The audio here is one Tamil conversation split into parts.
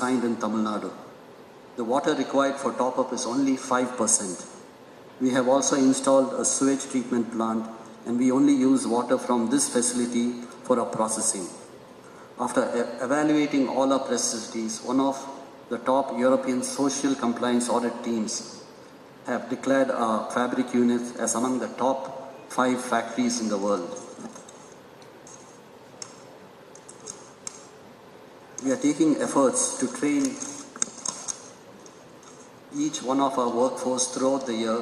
kind in Tamil Nadu. The water required for top-up is only 5%. We have also installed a sewage treatment plant, and we only use water from this facility for our processing. After evaluating all our facilities, one of the top European social compliance audit teams have declared our fabric units as among the top 5 factories in the world. We are taking efforts to train each one of our workforce throughout the year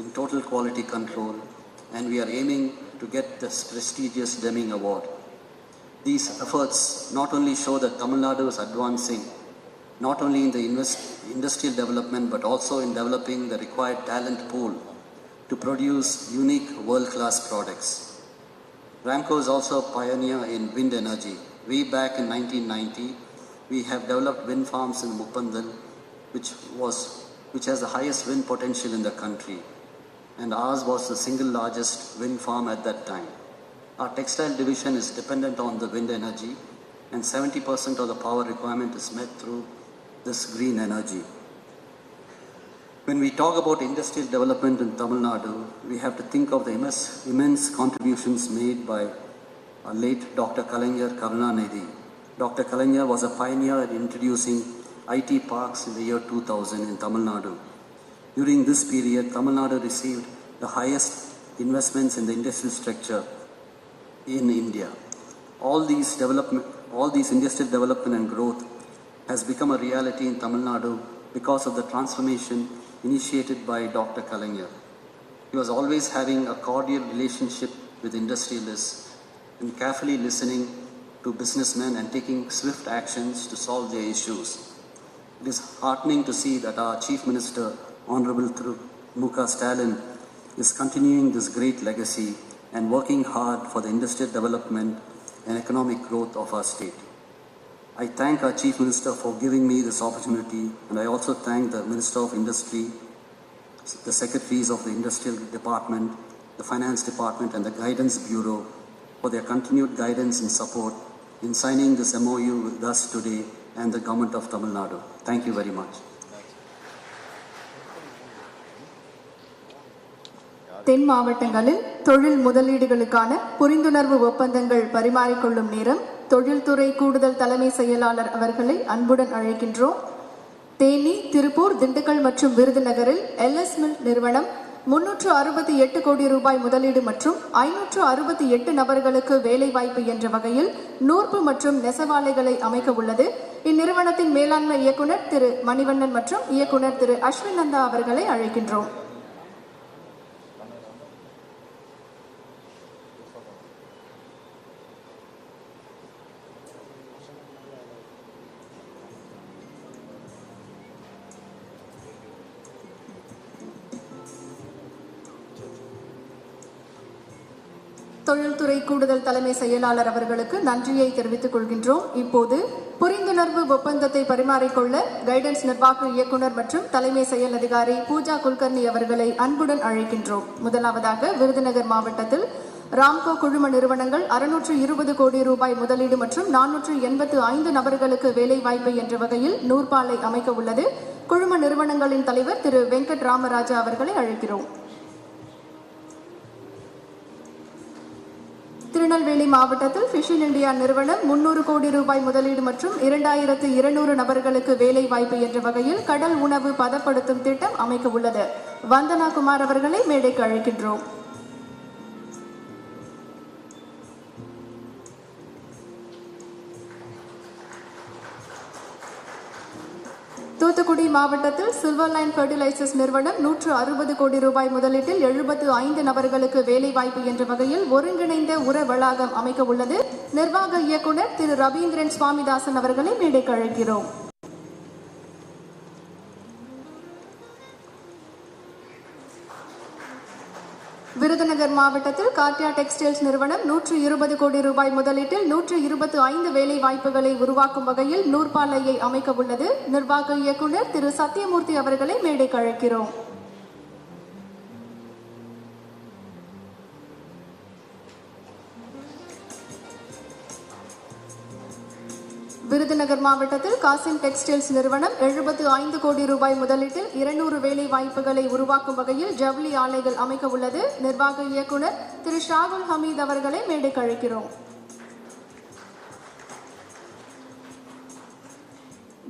in total quality control, and we are aiming to get this prestigious Deming Award. These efforts not only show that Tamil Nadu is advancing, not only in the industrial development, but also in developing the required talent pool to produce unique world-class products. Ramco is also a pioneer in wind energy. Way back in 1990, we have developed wind farms in Muppandal, which has the highest wind potential in the country, and ours was the single largest wind farm at that time. Our textile division is dependent on the wind energy, and 70% of the power requirement is met through this green energy. When we talk about industrial development in Tamil Nadu, we have to think of the immense contributions made by our late Dr. Kalaignar Karunanidhi. Dr. Kalaignar was a pioneer in introducing IT parks in the year 2000 in Tamil Nadu. During this period, Tamil Nadu received the highest investments in the industrial structure in India. All these industrial development and growth has become a reality in Tamil Nadu because of the transformation initiated by Dr. Kalaignar. He was always having a cordial relationship with industrialists and carefully listening to businessmen and taking swift actions to solve their issues. It is heartening to see that our Chief Minister, Honorable M.K. Stalin, is continuing this great legacy and working hard for the industrial development and economic growth of our state. I thank our Chief Minister for giving me this opportunity, and I also thank the Minister of Industry, the Secretaries of the Industrial Department, the Finance Department, and the Guidance Bureau for their continued guidance and support in signing this MOU with us today and the Government of Tamil Nadu. Thank you very much. தென் மாவட்டங்களில் தொழில் முதலீடுகளுக்கான புரிந்துணர்வு ஒப்பந்தங்கள் பரிமாறிக்கொள்ளும் நேரம் தொழில்துறை கூடுதல் தலைமை செயலாளர் அவர்களை அன்புடன் அழைக்கின்றோம். தேனி, திருப்பூர், திண்டுக்கல் மற்றும் விருதுநகரில் LS மில் நிறுவனம் 368 கோடி ரூபாய் முதலீடு மற்றும் 568 நபர்களுக்கு வேலைவாய்ப்பு என்ற வகையில் நூற்பு மற்றும் நெசவாலைகளை அமைக்க உள்ளது. இந்நிறுவனத்தின் மேலாண்மை இயக்குனர் திரு மணிவண்ணன் மற்றும் இயக்குனர் திரு அஸ்வின் நந்தா அவர்களை அழைக்கின்றோம். தொழில்துறை கூடுதல் தலைமை செயலாளர் அவர்களுக்கு நன்றியை தெரிவித்துக் கொள்கின்றோம். இப்போது புரிந்துணர்வு ஒப்பந்தத்தை பரிமாறிக்கொள்ள கைடன்ஸ் நிர்வாக இயக்குனர் மற்றும் தலைமை செயல் அதிகாரி பூஜா குல்கர்னி அவர்களை அன்புடன் அழைக்கின்றோம். முதலாவதாக விருதுநகர் மாவட்டத்தில் ராம்கோ குழும நிறுவனங்கள் 620 கோடி ரூபாய் முதலீடு மற்றும் 485 நபர்களுக்கு வேலைவாய்ப்பு என்ற வகையில் நூற்பாலை அமைக்க உள்ளது. குழும நிறுவனங்களின் தலைவர் திரு வெங்கட் ராமராஜா அவர்களை அழைக்கிறோம். திருநெல்வேலி மாவட்டத்தில் ஃபிஷின் இந்தியா நிறுவனம் 300 கோடி ரூபாய் முதலீடு மற்றும் 2200 நபர்களுக்கு வேலை வாய்ப்பு என்ற வகையில் கடல் உணவு பதப்படுத்தும் திட்டம் அமைக்க உள்ளது. வந்தனா குமார் அவர்களை மேடைக்கு அழைக்கின்றோம். தூத்துக்குடி மாவட்டத்தில் சில்வர் லைன் ஃபெர்டிலைசர்ஸ் நிறுவனம் 160 கோடி ரூபாய் முதலீட்டில் 75 நபர்களுக்கு வேலை வாய்ப்பு என்ற வகையில் ஒருங்கிணைந்த உர வளாகம் அமைக்க உள்ளது. நிர்வாக இயக்குனர் திரு ரவீந்திரன் சுவாமிதாசன் அவர்களை மேடைக்கு அழைக்கிறோம். விருதுநகர் மாவட்டத்தில் கார்டியா டெக்ஸ்டைல்ஸ் நிறுவனம் 120 கோடி ரூபாய் முதலீட்டில் 125 வேலை வாய்ப்புகளை உருவாக்கும் வகையில் நூற்பாலையை அமைக்க உள்ளது. நிர்வாக இயக்குனர் திரு சத்யமூர்த்தி அவர்களை மேடைக்கு அழைக்கிறோம். விருது விருதுநகர் மாவட்டத்தில் காசிம் டெக்ஸ்டைல்ஸ் நிறுவனம் 75 கோடி ரூபாய் முதலீட்டில் 200 வேலை வாய்ப்புகளை உருவாக்கும் வகையில் ஜவுளி ஆலைகள் அமைக்க உள்ளது. நிர்வாக இயக்குனர் திரு ஷாகுல் ஹமீத் அவர்களை மேடைக்கு அழைக்கிறோம்.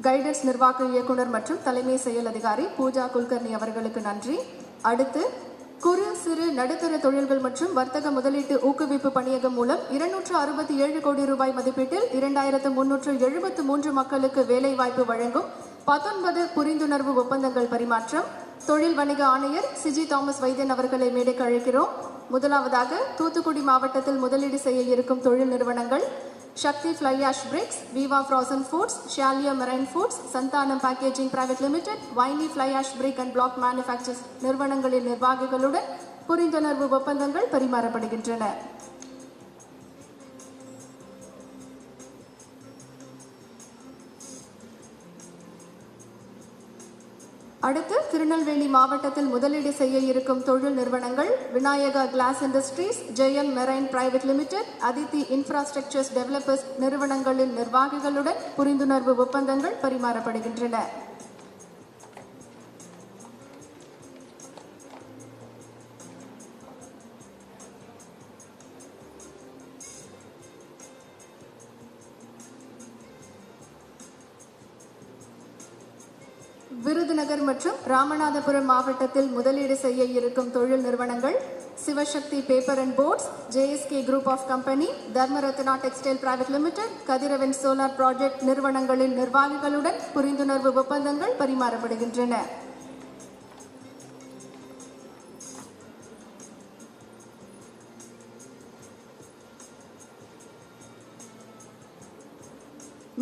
கைடன்ஸ் நிர்வாக இயக்குனர் மற்றும் தலைமை செயல் அதிகாரி பூஜா குல்கர்னி அவர்களுக்கு நன்றி. அடுத்து குறு சிறு நடுத்தர தொழில்கள் மற்றும் வர்த்தக முதலீட்டு ஊக்குவிப்பு பணியகம் மூலம் 267 கோடி ரூபாய் மதிப்பீட்டில் 2373 மக்களுக்கு வேலை வாய்ப்பு வழங்கும் 19 புரிந்துணர்வு ஒப்பந்தங்கள் பரிமாற்றம். தொழில் வணிக ஆணையர் சிஜி தாமஸ் வைத்தியன் அவர்களை மேடைக்கு அழைக்கிறோம். முதலாவதாக தூத்துக்குடி மாவட்டத்தில் முதலீடு செய்ய இருக்கும் தொழில் நிறுவனங்கள் Sakthi fly ash bricks, Viva frozen foods, Shaliya marine foods, Santhanam packaging private limited, Vaini fly ash brick and block manufacturers நிறுவனங்களின் நிர்வாகிகளுடன் புரிந்துணர்வு ஒப்பந்தங்கள் பரிமாறப்படுகின்றன. அடுத்து திருநெல்வேலி மாவட்டத்தில் முதலீடு செய்ய இருக்கும் தொழில் நிறுவனங்கள் Vinayaka glass industries, Jayam marine private limited, Adithi infrastructures developers நிறுவனங்களின் நிர்வாகிகளுடன் புரிந்துணர்வு ஒப்பந்தங்கள் பரிமாறப்படுகின்றன. விருதுநகர் மற்றும் ராமநாதபுரம் மாவட்டத்தில் முதலீடு செய்ய இருக்கும் தொழில் நிறுவனங்கள் Sivasakthi paper and boards, JSK group of company, Dharmarathna textile private limited, Kathiravan solar project நிறுவனங்களின் நிர்வாகிகளுடன் புரிந்துணர்வு ஒப்பந்தங்கள் பரிமாறப்படுகின்றன.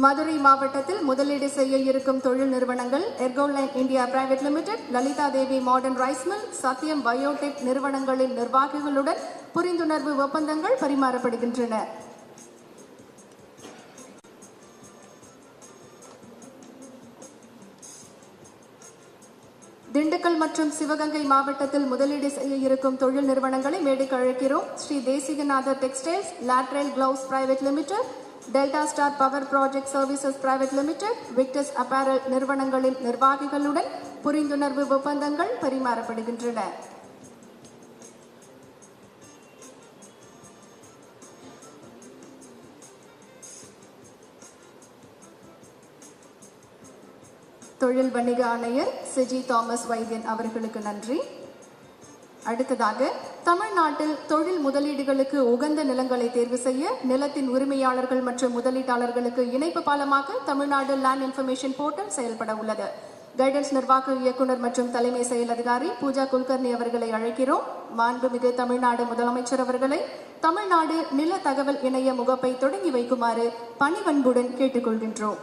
மதுரை மாவட்டத்தில் முதலீடு செய்ய இருக்கும் தொழில் நிறுவனங்கள் எர்கோலைன் இந்தியா பிரைவேட் லிமிடெட், லலிதா தேவி மாடர்ன் ரைஸ் மில், சத்யம் பயோடெக் நிறுவனங்களின் நிர்வாகிகளுடன் புரிந்துணர்வு ஒப்பந்தங்கள் பரிமாறப்படுகின்றன. திண்டுக்கல் மற்றும் சிவகங்கை மாவட்டத்தில் முதலீடு செய்ய இருக்கும் தொழில் நிறுவனங்களை மேடைக்கு அழைக்கிறோம். Sri Desikanathar textiles, lateral gloves private limited, delta star power project services private limited, Victus apparel நிறுவனங்களின் நிர்வாகிகளுடன் புரிந்துணர்வு ஒப்பந்தங்கள் பரிமாறப்படுகின்றன. தொழில் வணிக ஆணையர் சிஜி தாமஸ் வைத்தியன் அவர்களுக்கு நன்றி. அடுத்ததாக தமிழ்நாட்டில் தொழில் முதலீடுகளுக்கு உகந்த நிலங்களை தேர்வு செய்ய நிலத்தின் உரிமையாளர்கள் மற்றும் முதலீட்டாளர்களுக்கு இணைப்பு பாலமாக தமிழ்நாடு லேண்ட் இன்ஃபர்மேஷன் போர்ட்டல் செயல்பட உள்ளது. கைடன்ஸ் நிர்வாக இயக்குனர் மற்றும் தலைமை செயல் அதிகாரி பூஜா குல்கர்னி அவர்களை அழைக்கிறோம். மாண்புமிகு தமிழ்நாடு முதலமைச்சர் அவர்களை தமிழ்நாடு நில தகவல் இணைய முகப்பை தொடங்கி வைக்குமாறு பணிவன்புடன் கேட்டுக்கொள்கின்றோம்.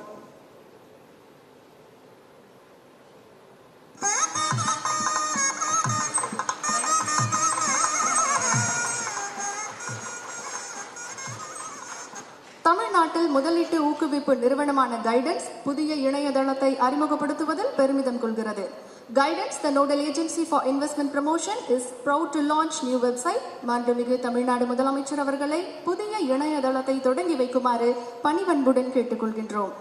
தமிழ்நாட்டில் முதலீட்டு ஊக்குவிப்பு நிறுவனமான கைடன்ஸ் புதிய இணையதளத்தை அறிமுகப்படுத்துவதில் பெருமிதம் கொள்கிறது. Guidance, the nodal agency for investment promotion, is proud to launch new website. மாண்புமிகு தமிழ்நாடு முதலமைச்சர் அவர்களை புதிய இணையதளத்தை தொடங்கி வைக்குமாறு பணிவன்புடன் கேட்டுக்கொள்கின்றோம்.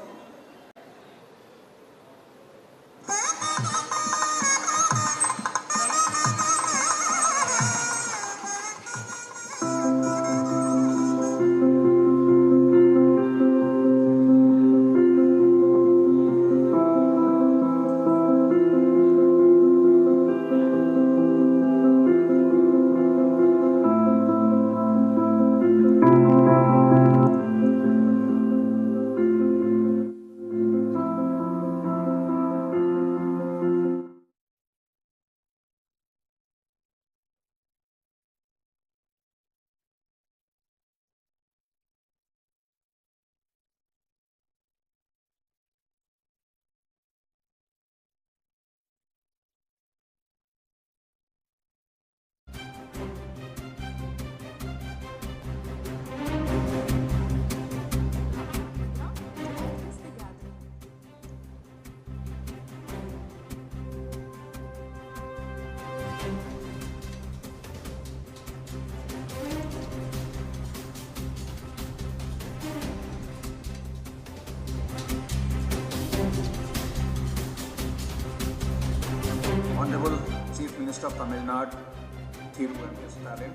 Minister of Tamil Nadu, Thiru,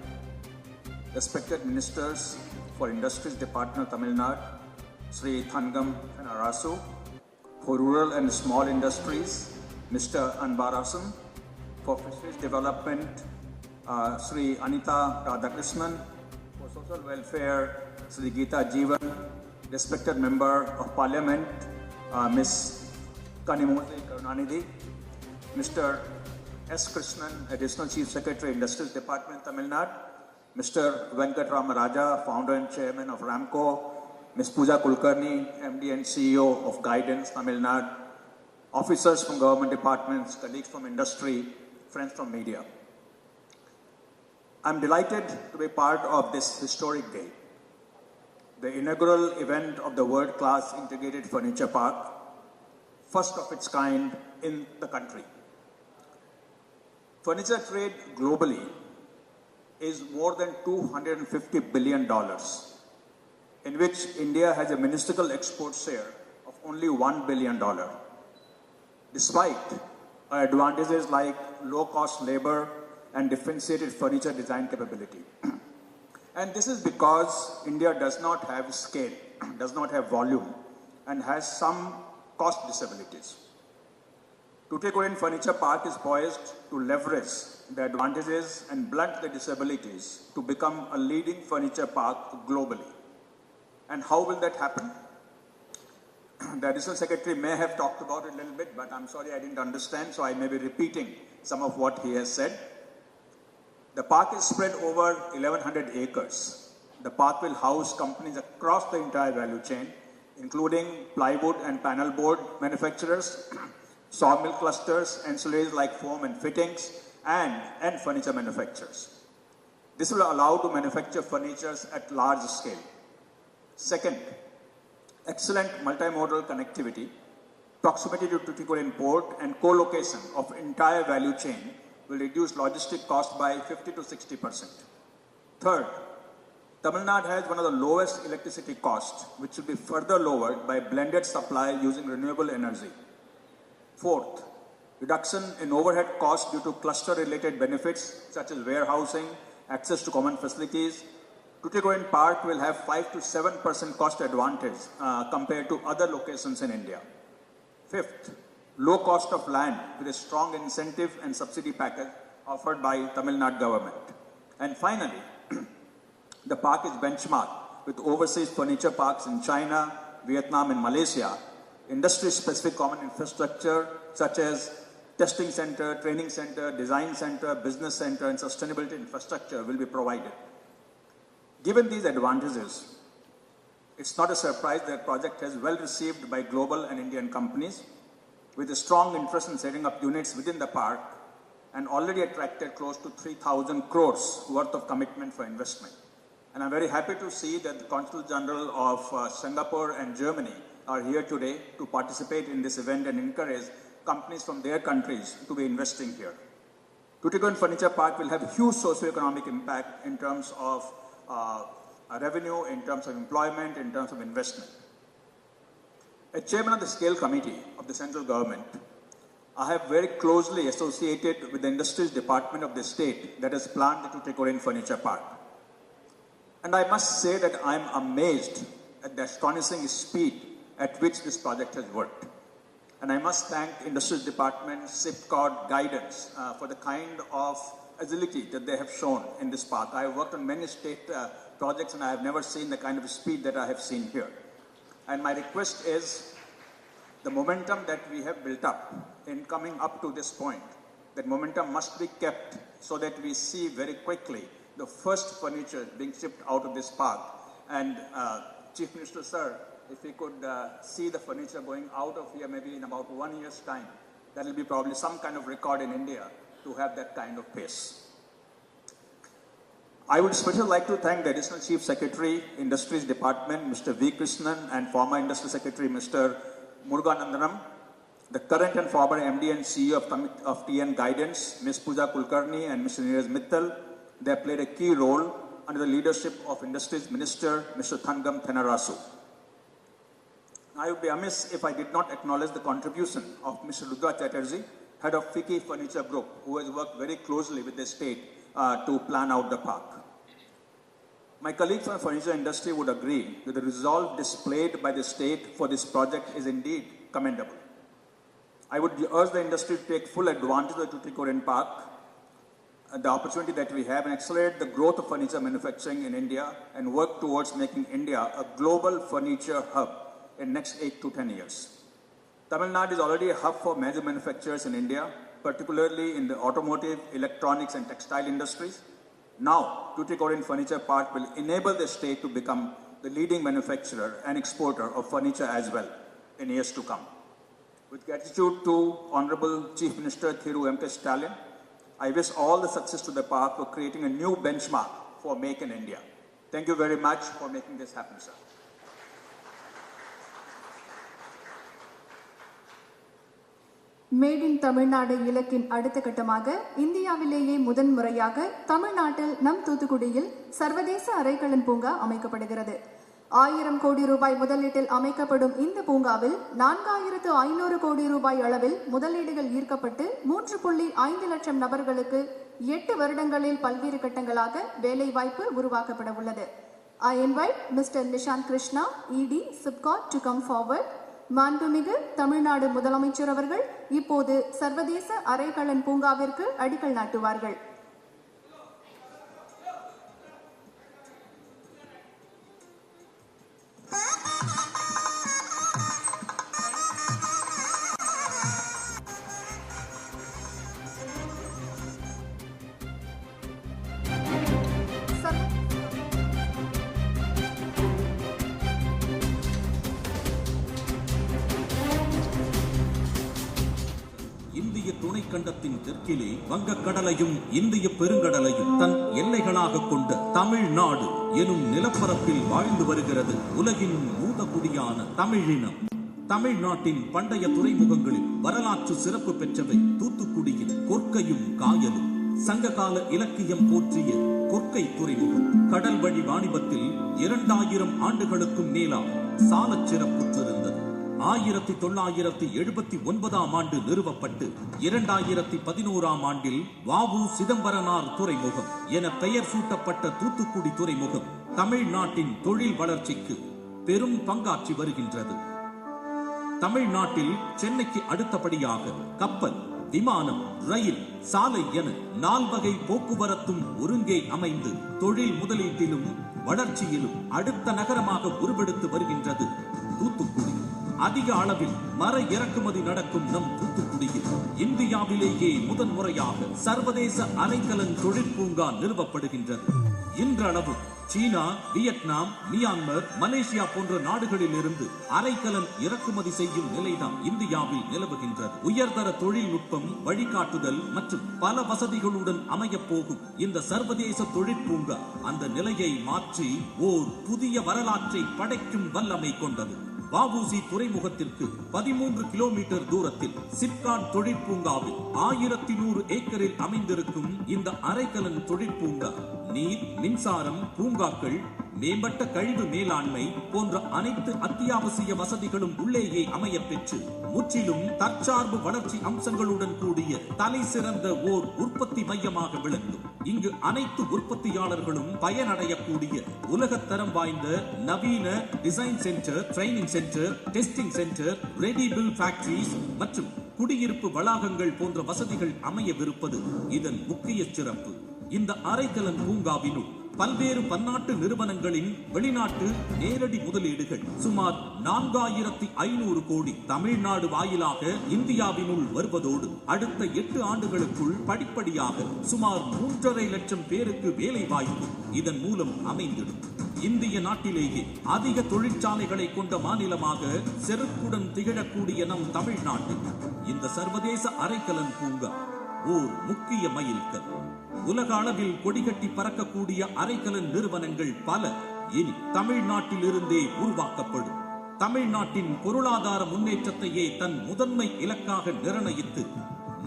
respected Ministers for Industries Department of Tamil Nadu, Sri Thangam Arasu, for Rural and Small Industries, Mr. Anbarasan, for Fisheries Development, Sri Anita Radhakrishnan, for Social Welfare, Sri Geeta Jeevan, respected Member of Parliament, Ms. Kanimoti Karunanidhi, Mr. S. Krishnan, Additional Chief Secretary, Industries Department, Tamil Nadu, Mr. Venkatrama Raja, Founder and Chairman of Ramco, Ms. Pooja Kulkarni, MD and CEO of Guidance, Tamil Nadu, officers from government departments, colleagues from industry, friends from media. I'm delighted to be part of this historic day, the inaugural event of the world-class integrated furniture park, first of its kind in the country. Furniture trade globally is more than $250 billion, in which India has a minuscule export share of only $1 billion. Despite our advantages like low-cost labor and differentiated furniture design capability. And this is because India does not have scale, does not have volume, and has some cost disabilities. Tuticorin Furniture Park is poised to leverage the advantages and blunt the disabilities to become a leading furniture park globally. And how will that happen? The Additional Secretary may have talked about it a little bit, but I'm sorry I didn't understand, so I may be repeating some of what he has said. The park is spread over 1,100 acres. The park will house companies across the entire value chain, including plywood and panel board manufacturers, sawmill clusters, ancillaries like foam and fittings, and furniture manufacturers. This will allow to manufacture furniture at large scale. Second, excellent multimodal connectivity, proximity to Tuticorin port, and co-location of entire value chain will reduce logistic cost by 50 to 60%. Third, Tamil Nadu has one of the lowest electricity costs, which will be further lowered by blended supply using renewable energy. Fourth, reduction in overhead costs due to cluster-related benefits such as warehousing, access to common facilities. Tuticorin Park will have 5 to 7% cost advantage compared to other locations in India. Fifth, low cost of land with a strong incentive and subsidy package offered by Tamil Nadu government. And finally, the park is benchmarked with overseas furniture parks in China, Vietnam, and Malaysia. Industry-specific common infrastructure such as testing center, training center, design center, business center, and sustainability infrastructure will be provided. Given these advantages, it's not a surprise that the project has well received by global and Indian companies with a strong interest in setting up units within the park and already attracted close to 3,000 crores worth of commitment for investment. And I'm very happy to see that the Consul General of Singapore and Germany are here today to participate in this event and encourage companies from their countries to be investing here. Tuticorin Furniture Park will have huge socio-economic impact in terms of revenue, in terms of employment, in terms of investment. As chairman of the scale committee of the central government, I have very closely associated with the industries department of the state that has planned the Tuticorin Furniture Park. And I must say that I'm amazed at the astonishing speed at which this project has worked. And I must thank industries department, SIPCOD, Guidance for the kind of agility that they have shown in this park. I have worked on many state projects and I have never seen the kind of speed that I have seen here. And my request is the momentum that we have built up in coming up to this point, that momentum must be kept so that we see very quickly the first furniture being shipped out of this park. And Chief Minister, sir, if we could see the furniture going out of here maybe in about 1 year's time, that will be probably some kind of record in India to have that kind of pace. I would especially like to thank the Additional Chief Secretary, Industries Department, Mr. V. Krishnan, and former Industry Secretary, Mr. Muruganandanam, the current and former MD and CEO of TN Guidance, Ms. Pooja Kulkarni and Mr. Neeraj Mittal. They have played a key role under the leadership of Industries Minister, Mr. Thangam Thenarasu. I would be amiss if I did not acknowledge the contribution of Mr. Rudra Chatterjee, head of Fiki Furniture Group, who has worked very closely with the state to plan out the park. My colleagues from the furniture industry would agree that the resolve displayed by the state for this project is indeed commendable. I would urge the industry to take full advantage of the Tuticorin Park, the opportunity that we have, and accelerate the growth of furniture manufacturing in India and work towards making India a global furniture hub in next 8 to 10 years. Tamil Nadu is already a hub for major manufacturers in India, particularly in the automotive, electronics and textile industries. Now, Tuticorin Furniture Park will enable the state to become the leading manufacturer and exporter of furniture as well in years to come. With gratitude to Honorable Chief Minister Thiru M. K. Stalin, I wish all the success to the park for creating a new benchmark for Make in India. Thank you very much for making this happen, sir. Made in Tamil Nadu இலக்கின் அடுத்த கட்டமாக இந்தியாவிலேயே முதன்முறையாக தமிழ்நாட்டில் நம் தூத்துக்குடியில் சர்வதேச அரைக்கலன் பூங்கா அமைக்கப்படுகிறது. 1000 கோடி ரூபாய் முதலீட்டில் அமைக்கப்படும் இந்த பூங்காவில் 4500 கோடி ரூபாய் அளவில் முதலீடுகள் ஈர்க்கப்பட்டு 3.5 லட்சம் நபர்களுக்கு 8 வருடங்களில் பல்வேறு கட்டங்களாக வேலைவாய்ப்பு உருவாக்கப்பட உள்ளது. I invite Mr. Nishant Krishna, ED, SIPCOT to come forward. மாண்புமிகு தமிழ்நாடு முதலமைச்சர் அவர்கள் இப்போது சர்வதேச அரைக்கலன் பூங்காவிற்கு அடிக்கல் நாட்டுவார்கள். துணைக்கண்டத்தின் தெற்கிலே வங்கக்கடலையும் இந்திய பெருங்கடலையும் தன் எல்லைகளாக கொண்ட தமிழ்நாடு எனும் நிலப்பரப்பில் வாழ்ந்து வருகிறது உலகின் மூதகுடியான தமிழினம். தமிழ்நாட்டின் பண்டைய துறைமுகங்களில் வரலாற்று சிறப்பு பெற்றவை தூத்துக்குடியின் கொற்கையும் காயலும். சங்ககால இலக்கியம் போற்றிய கொற்கை துறைமுகம் கடல் வழி வாணிபத்தில் 2000 ஆண்டுகளுக்கும் மேலாக சாலச் சிறப்புற்றிருந்தது. 1979 ஆண்டு நிறுவப்பட்டு 2011 ஆண்டில் வாவு சிதம்பரனார் துறைமுகம் என பெயர் சூட்டப்பட்ட தூத்துக்குடி துறைமுகம் தமிழ்நாட்டின் தொழில் வளர்ச்சிக்கு பெரும் பங்காற்றி வருகின்றது. தமிழ்நாட்டில் சென்னைக்கு அடுத்தபடியாக கப்பல், விமானம், ரயில், சாலை என 4 வகை போக்குவரத்தும் ஒருங்கே அமைந்து தொழில் முதலீட்டிலும் வளர்ச்சியிலும் அடுத்த நகரமாக உருவெடுத்து வருகின்றது தூத்துக்குடி. அதிக அளவில் மர இறக்குமதி நடக்கும் நம் தூத்துக்குடியில் இந்தியாவிலேயே முதன்முறையாக சர்வதேச அரைக்கலன் தொழிற்பூங்கா நிறுவப்படுகின்றது. இன்றளவு சீனா, வியட்நாம், மியான்மர், மலேசியா போன்ற நாடுகளில் இருந்து அரைக்கலன் இறக்குமதி செய்யும் நிலைதான் இந்தியாவில் நிலவுகின்றது. உயர்தர தொழில்நுட்பம், வழிகாட்டுதல் மற்றும் பல வசதிகளுடன் அமைய போகும் இந்த சர்வதேச தொழிற்பூங்கா அந்த நிலையை மாற்றி ஓர் புதிய வரலாற்றை படைக்கும் வல்லமை கொண்டது. வாவூசி துறைமுகத்திற்கு 13 கிலோமீட்டர் தூரத்தில் சிப்காட் தொழிற்பூங்காவில் 1100 ஏக்கரில் அமைந்திருக்கும் இந்த அரைக்கலன் தொழிற்பூங்கா நீர், மின்சாரம், பூங்காக்கள், மேம்பட்ட கழிவு மேலாண்மை போன்ற அனைத்து அத்தியாவசிய வசதிகளும் உள்ளேயே அமைய பெற்று முற்றிலும் தற்சார்பு வளர்ச்சி அம்சங்களுடன் கூடிய தலை சிறந்த ஓர் உற்பத்தி மையமாக விளங்கும். இங்கு அனைத்து உற்பத்தியாளர்களும் பயனடையக்கூடிய உலகத்தரம் வாய்ந்த நவீன design centre, training centre, testing centre, ready bill factories மற்றும் குடியிருப்பு வளாகங்கள் போன்ற வசதிகள் அமையவிருப்பது இதன் முக்கிய சிறப்பு. இந்த அரைக்கலன் பூங்காவினுள் பல்வேறு பன்னாட்டு நிறுவனங்களின் வெளிநாட்டு நேரடி முதலீடுகள் சுமார் 4500 கோடி தமிழ்நாடு வாயிலாக இந்தியாவினுள் வருவதோடு அடுத்த 8 ஆண்டுகளுக்குள் படிப்படியாக சுமார் 3.5 லட்சம் பேருக்கு வேலை வாய்ப்பு இதன் மூலம் அமைந்திடும். இந்திய நாட்டிலேயே அதிக தொழிற்சாலைகளை கொண்ட மாநிலமாக செருக்குடன் திகழக்கூடிய நம் தமிழ்நாட்டில் இந்த சர்வதேச அரைக்கலன் பூங்கா ஓர் முக்கிய மைல்கல். உலக அளவில் கொடிகட்டி பறக்கக்கூடிய அரைக்கலன் நிறுவனங்கள் பல இனி தமிழ்நாட்டில் இருந்தே உருவாக்கப்படும். தமிழ்நாட்டின் பொருளாதார முன்னேற்றத்தையே தன் முதன்மை இலக்காக நிர்ணயித்து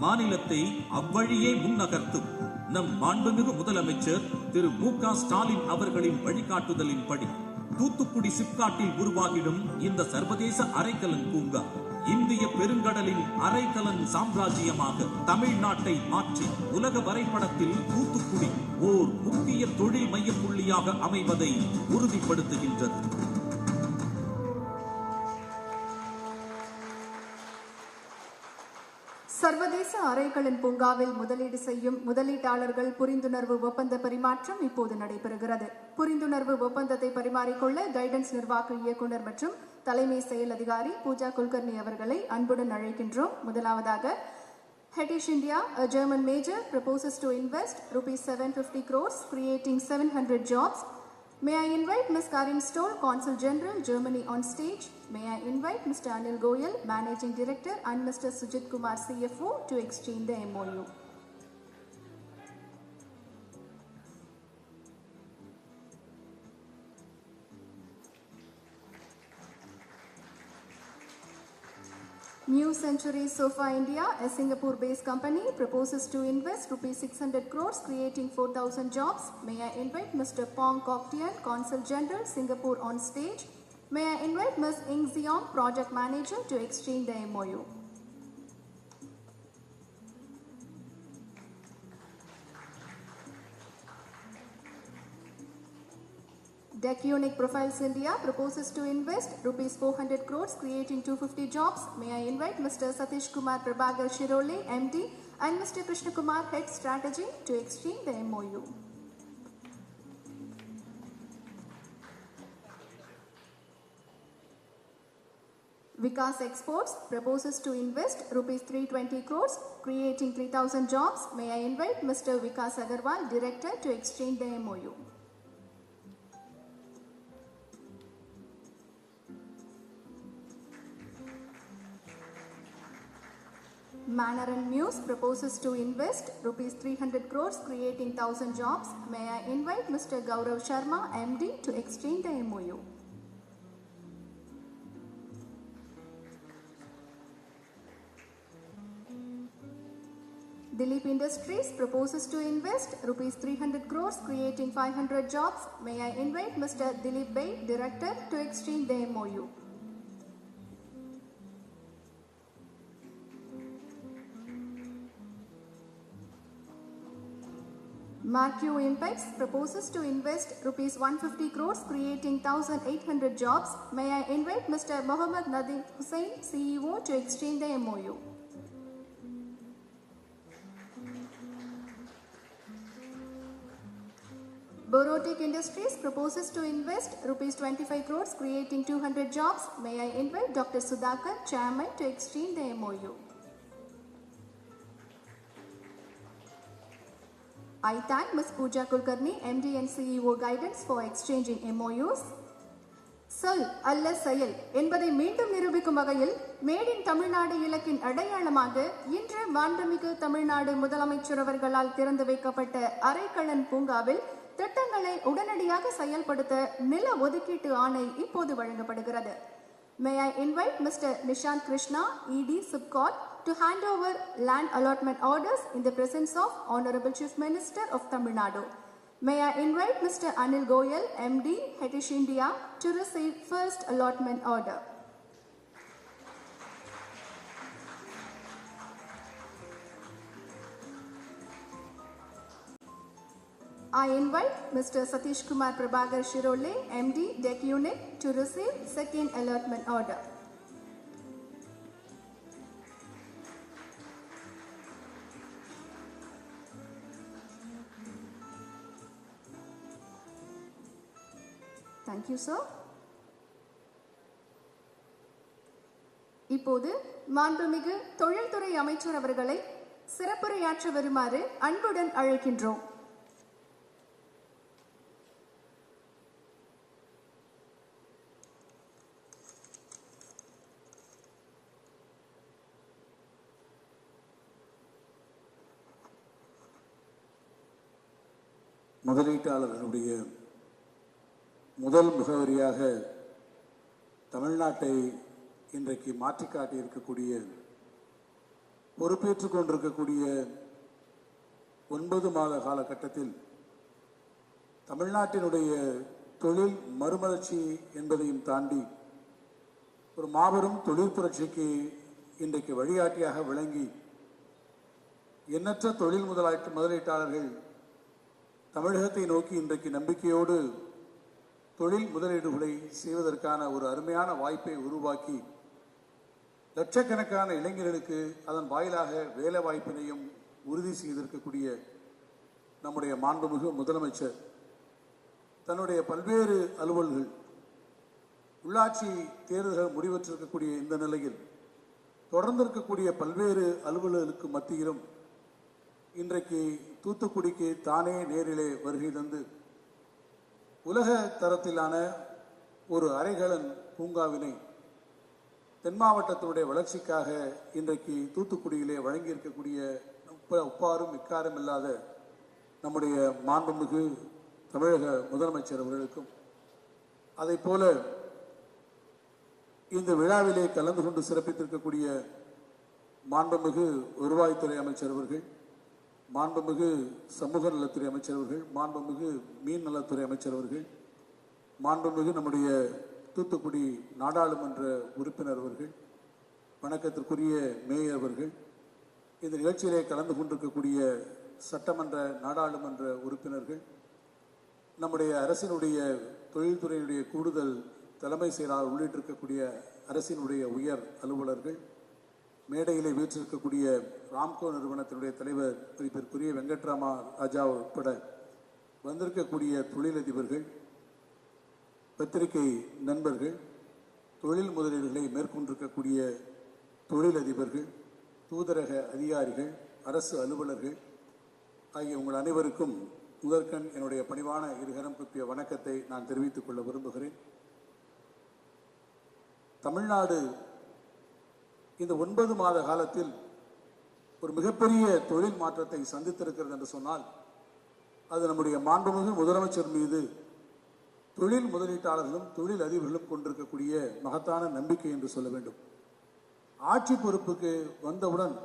மாநிலத்தை அவ்வழியே முன்னகர்த்தும் நம் மாண்புமிகு முதலமைச்சர் திரு மு.க. ஸ்டாலின் அவர்களின் வழிகாட்டுதலின்படி தூத்துக்குடி சிப்காட்டில் உருவாகிடும் இந்த சர்வதேச அரைக்கலன் பூங்கா இந்திய பெருங்கடலின் அரைக்கலன் சாம்ராஜ்யமாக தமிழ்நாட்டை மாற்றி உலக வரைபடத்தில் தூத்துக்குடி ஓர் முக்கிய தொழில் மைய புள்ளியாக அமைவதை உறுதிப்படுத்துகின்றது. சர்வதேச அரைக்கலன் பூங்காவில் முதலீடு செய்யும் முதலீட்டாளர்கள் புரிந்துணர்வு ஒப்பந்த பரிமாற்றம் இப்போது நடைபெறுகிறது. புரிந்துணர்வு ஒப்பந்தத்தை பரிமாறிக்கொள்ள கைடன்ஸ் நிர்வாக இயக்குநர் மற்றும் தலைமை செயல் அதிகாரி பூஜா குல்கர்னி அவர்களை அன்புடன் அழைக்கின்றோம். முதலாவதாக, Hetish India, a German major, proposes to invest ₹750 crores, creating 700 jobs. May I invite Ms. Karin Stoll, Consul General, Germany, on stage. May I invite Mr. Anil Goyal, Managing Director, and Mr. Sujit Kumar, CFO, to exchange the MOU. New Century Sofa India, a Singapore-based company, proposes to invest ₹600 crores, creating 4,000 jobs. May I invite Mr. Pong Kok Tian, Consul General, Singapore, on stage. May I invite Ms. Ing Ziong, Project Manager, to exchange the MOU. Deck Unique Profiles India proposes to invest ₹400 crores, creating 250 jobs. May I invite Mr. Satish Kumar Prabhagar Shirole, MD, and Mr. Krishna Kumar, Head Strategy, to exchange the MOU. Vikas Exports proposes to invest ₹320 crores, creating 3,000 jobs. May I invite Mr. Vikas Agarwal, Director, to exchange the MOU. Manor and Muse proposes to invest ₹300 crores, creating 1,000 jobs. May I invite Mr. Gaurav Sharma, MD, to exchange the MOU. Dilip Industries proposes to invest ₹300 crores, creating 500 jobs. May I invite Mr. Dilip Bey, Director, to exchange the MOU. Marquee Impex proposes to invest ₹150 crores, creating 1,800 jobs. May I invite Mr. Mohammad Nadim Hussain, CEO, to exchange the MOU. Borotic Industries proposes to invest ₹25 crores, creating 200 jobs. May I invite Dr. Sudhakar, Chairman, to exchange the MOU. I thank Ms. Pooja Kulkarni, MD and CEO, Guidance, for exchanging MOUs. சொல் அல்ல செயல் என்பதை மீண்டும் நிரூபிக்கும் வகையில் மேட் இன் தமிழ்நாடு இலக்கின் அடையாளமாக இன்று மாண்புமிகு தமிழ்நாடு முதலமைச்சர் அவர்களால் திறந்து வைக்கப்பட்ட அரைக்கலன் பூங்காவில் திட்டங்களை உடனடியாக செயல்படுத்த நில ஒதுக்கீட்டு ஆணை இப்போது வழங்கப்படுகிறது. May I invite Mr. Nishant Krishna, ED, Subcort, to hand over land allotment orders in the presence of Honorable Chief Minister of Tamil Nadu. May I invite Mr. Anil Goyal, MD, Hetish India, to receive first allotment order. I invite Mr. Satish Kumar Prabhagar Shirole, MD, Deck Unit, to receive second allotment order. Thank you, sir. இப்போது மாண்புமிகு தொழில்துறை அமைச்சர் அவர்களை சிறப்புரையாற்ற வருமாறு அன்புடன் அழைக்கின்றோம். முதலீட்டாளர்களுடைய முதல் முகவரியாக தமிழ்நாட்டை இன்றைக்கு மாற்றி காட்டி இருக்கக்கூடிய பொறுப்பேற்றுக் கொண்டிருக்கக்கூடிய 9 மாத காலகட்டத்தில் தமிழ்நாட்டினுடைய தொழில் மறுமலர்ச்சி என்பதையும் தாண்டி ஒரு மாபெரும் தொழில் புரட்சிக்கு இன்றைக்கு வழிகாட்டியாக விளங்கி எண்ணற்ற தொழில் முதலீட்டாளர்கள் தமிழகத்தை நோக்கி இன்றைக்கு நம்பிக்கையோடு தொழில் முதலீடுகளை செய்வதற்கான ஒரு அருமையான வாய்ப்பை உருவாக்கி லட்சக்கணக்கான இளைஞர்களுக்கு அதன் வாயிலாக வேலை வாய்ப்பினையும் உறுதி செய்திருக்கக்கூடிய நம்முடைய மாண்புமிகு முதலமைச்சர் தன்னுடைய பல்வேறு அலுவல்கள் உள்ளாட்சி தேர்தல்கள் முடிவற்றிருக்கக்கூடிய இந்த நிலையில் தொடர்ந்து இருக்கக்கூடிய பல்வேறு அலுவலர்களுக்கு மத்தியிலும் இன்றைக்கு தூத்துக்குடிக்கு தானே நேரிலே வருகை தந்து உலக தரத்திலான ஒரு அரைகலன் பூங்காவினை தென் மாவட்டத்தினுடைய வளர்ச்சிக்காக இன்றைக்கு தூத்துக்குடியிலே வழங்கியிருக்கக்கூடிய ஒப்பாரும் இக்காரும் இல்லாத நம்முடைய மாண்புமிகு தமிழக முதலமைச்சர் அவர்களுக்கும் அதை போல இந்த விழாவிலே கலந்து கொண்டு சிறப்பித்திருக்கக்கூடிய மாண்புமிகு வருவாய்த்துறை அமைச்சர் அவர்கள், மாண்புமிகு சமூக நலத்துறை அமைச்சர் அவர்கள், மாண்புமிகு மீன் நலத்துறை அமைச்சர் அவர்கள், மாண்புமிகு நம்முடைய தூத்துக்குடி நாடாளுமன்ற உறுப்பினர் அவர்கள், வணக்கத்திற்குரிய மேயர் அவர்கள், இந்த நிகழ்ச்சியிலே கலந்து கொண்டிருக்கக்கூடிய சட்டமன்ற நாடாளுமன்ற உறுப்பினர்கள், நம்முடைய அரசினுடைய தொழில்துறையினுடைய கூடுதல் தலைமை செயலாளர் உள்ளிட்டிருக்கக்கூடிய அரசினுடைய உயர் அலுவலர்கள், மேடையிலே வீற்றிருக்கக்கூடிய ராம்கோ நிறுவனத்தினுடைய தலைவர் மதிப்பிற்குரிய வெங்கட்ராமா ராஜா உட்பட வந்திருக்கக்கூடிய தொழிலதிபர்கள், பத்திரிகை நண்பர்கள், தொழில் முதலீடுகளை மேற்கொண்டிருக்கக்கூடிய தொழிலதிபர்கள், தூதரக அதிகாரிகள், அரசு அலுவலர்கள் ஆகிய உங்கள் அனைவருக்கும் முதற்கண் என்னுடைய பணிவான இருகரம் குப்பிய வணக்கத்தை நான் தெரிவித்துக் கொள்ள விரும்புகிறேன். தமிழ்நாடு இந்த 9 மாத காலத்தில் ஒரு மிகப்பெரிய தொழில் மாற்றத்தை சந்தித்திருக்கிறது என்று சொன்னால் அது நம்முடைய மாண்புமிகு முதலமைச்சர் மீது தொழில் முதலீட்டாளர்களும் தொழில் அதிபர்களும் கொண்டிருக்கக்கூடிய மகத்தான நம்பிக்கை என்று சொல்ல வேண்டும். ஆட்சி பொறுப்புக்கு வந்தவுடன்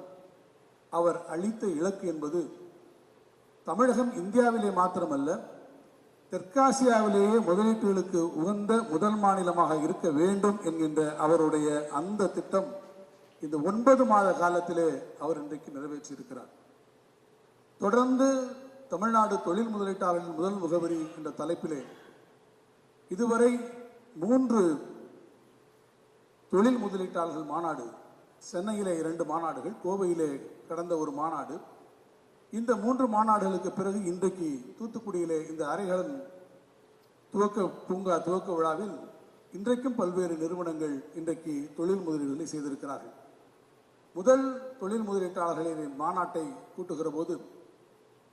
அவர் அளித்த இலக்கு என்பது தமிழகம் இந்தியாவிலே மாத்திரமல்ல தெற்காசியாவிலேயே முதலீட்டுகளுக்கு உகந்த முதல் மாநிலமாக இருக்க வேண்டும் என்கின்ற அவருடைய அந்த திட்டம் இந்த 9 மாத காலத்திலே அவர் இன்றைக்கு நிறைவேற்றியிருக்கிறார். தொடர்ந்து தமிழ்நாடு தொழில் முதலீட்டாளர்களின் முதல் முகவரி என்ற தலைப்பிலே இதுவரை 3 தொழில் முதலீட்டாளர்கள் மாநாடு, சென்னையிலே 2 மாநாடுகள், கோவையிலே கடந்த ஒரு மாநாடு, இந்த 3 மாநாடுகளுக்கு பிறகு இன்றைக்கு தூத்துக்குடியிலே இந்த அரைகலன் துவக்க விழாவில் இன்றைக்கும் பல்வேறு நிறுவனங்கள் இன்றைக்கு தொழில் முதலீடுகளை செய்திருக்கிறார்கள். முதல் தொழில் முதலீட்டாளர்களின் மாநாட்டை கூட்டுகிற போது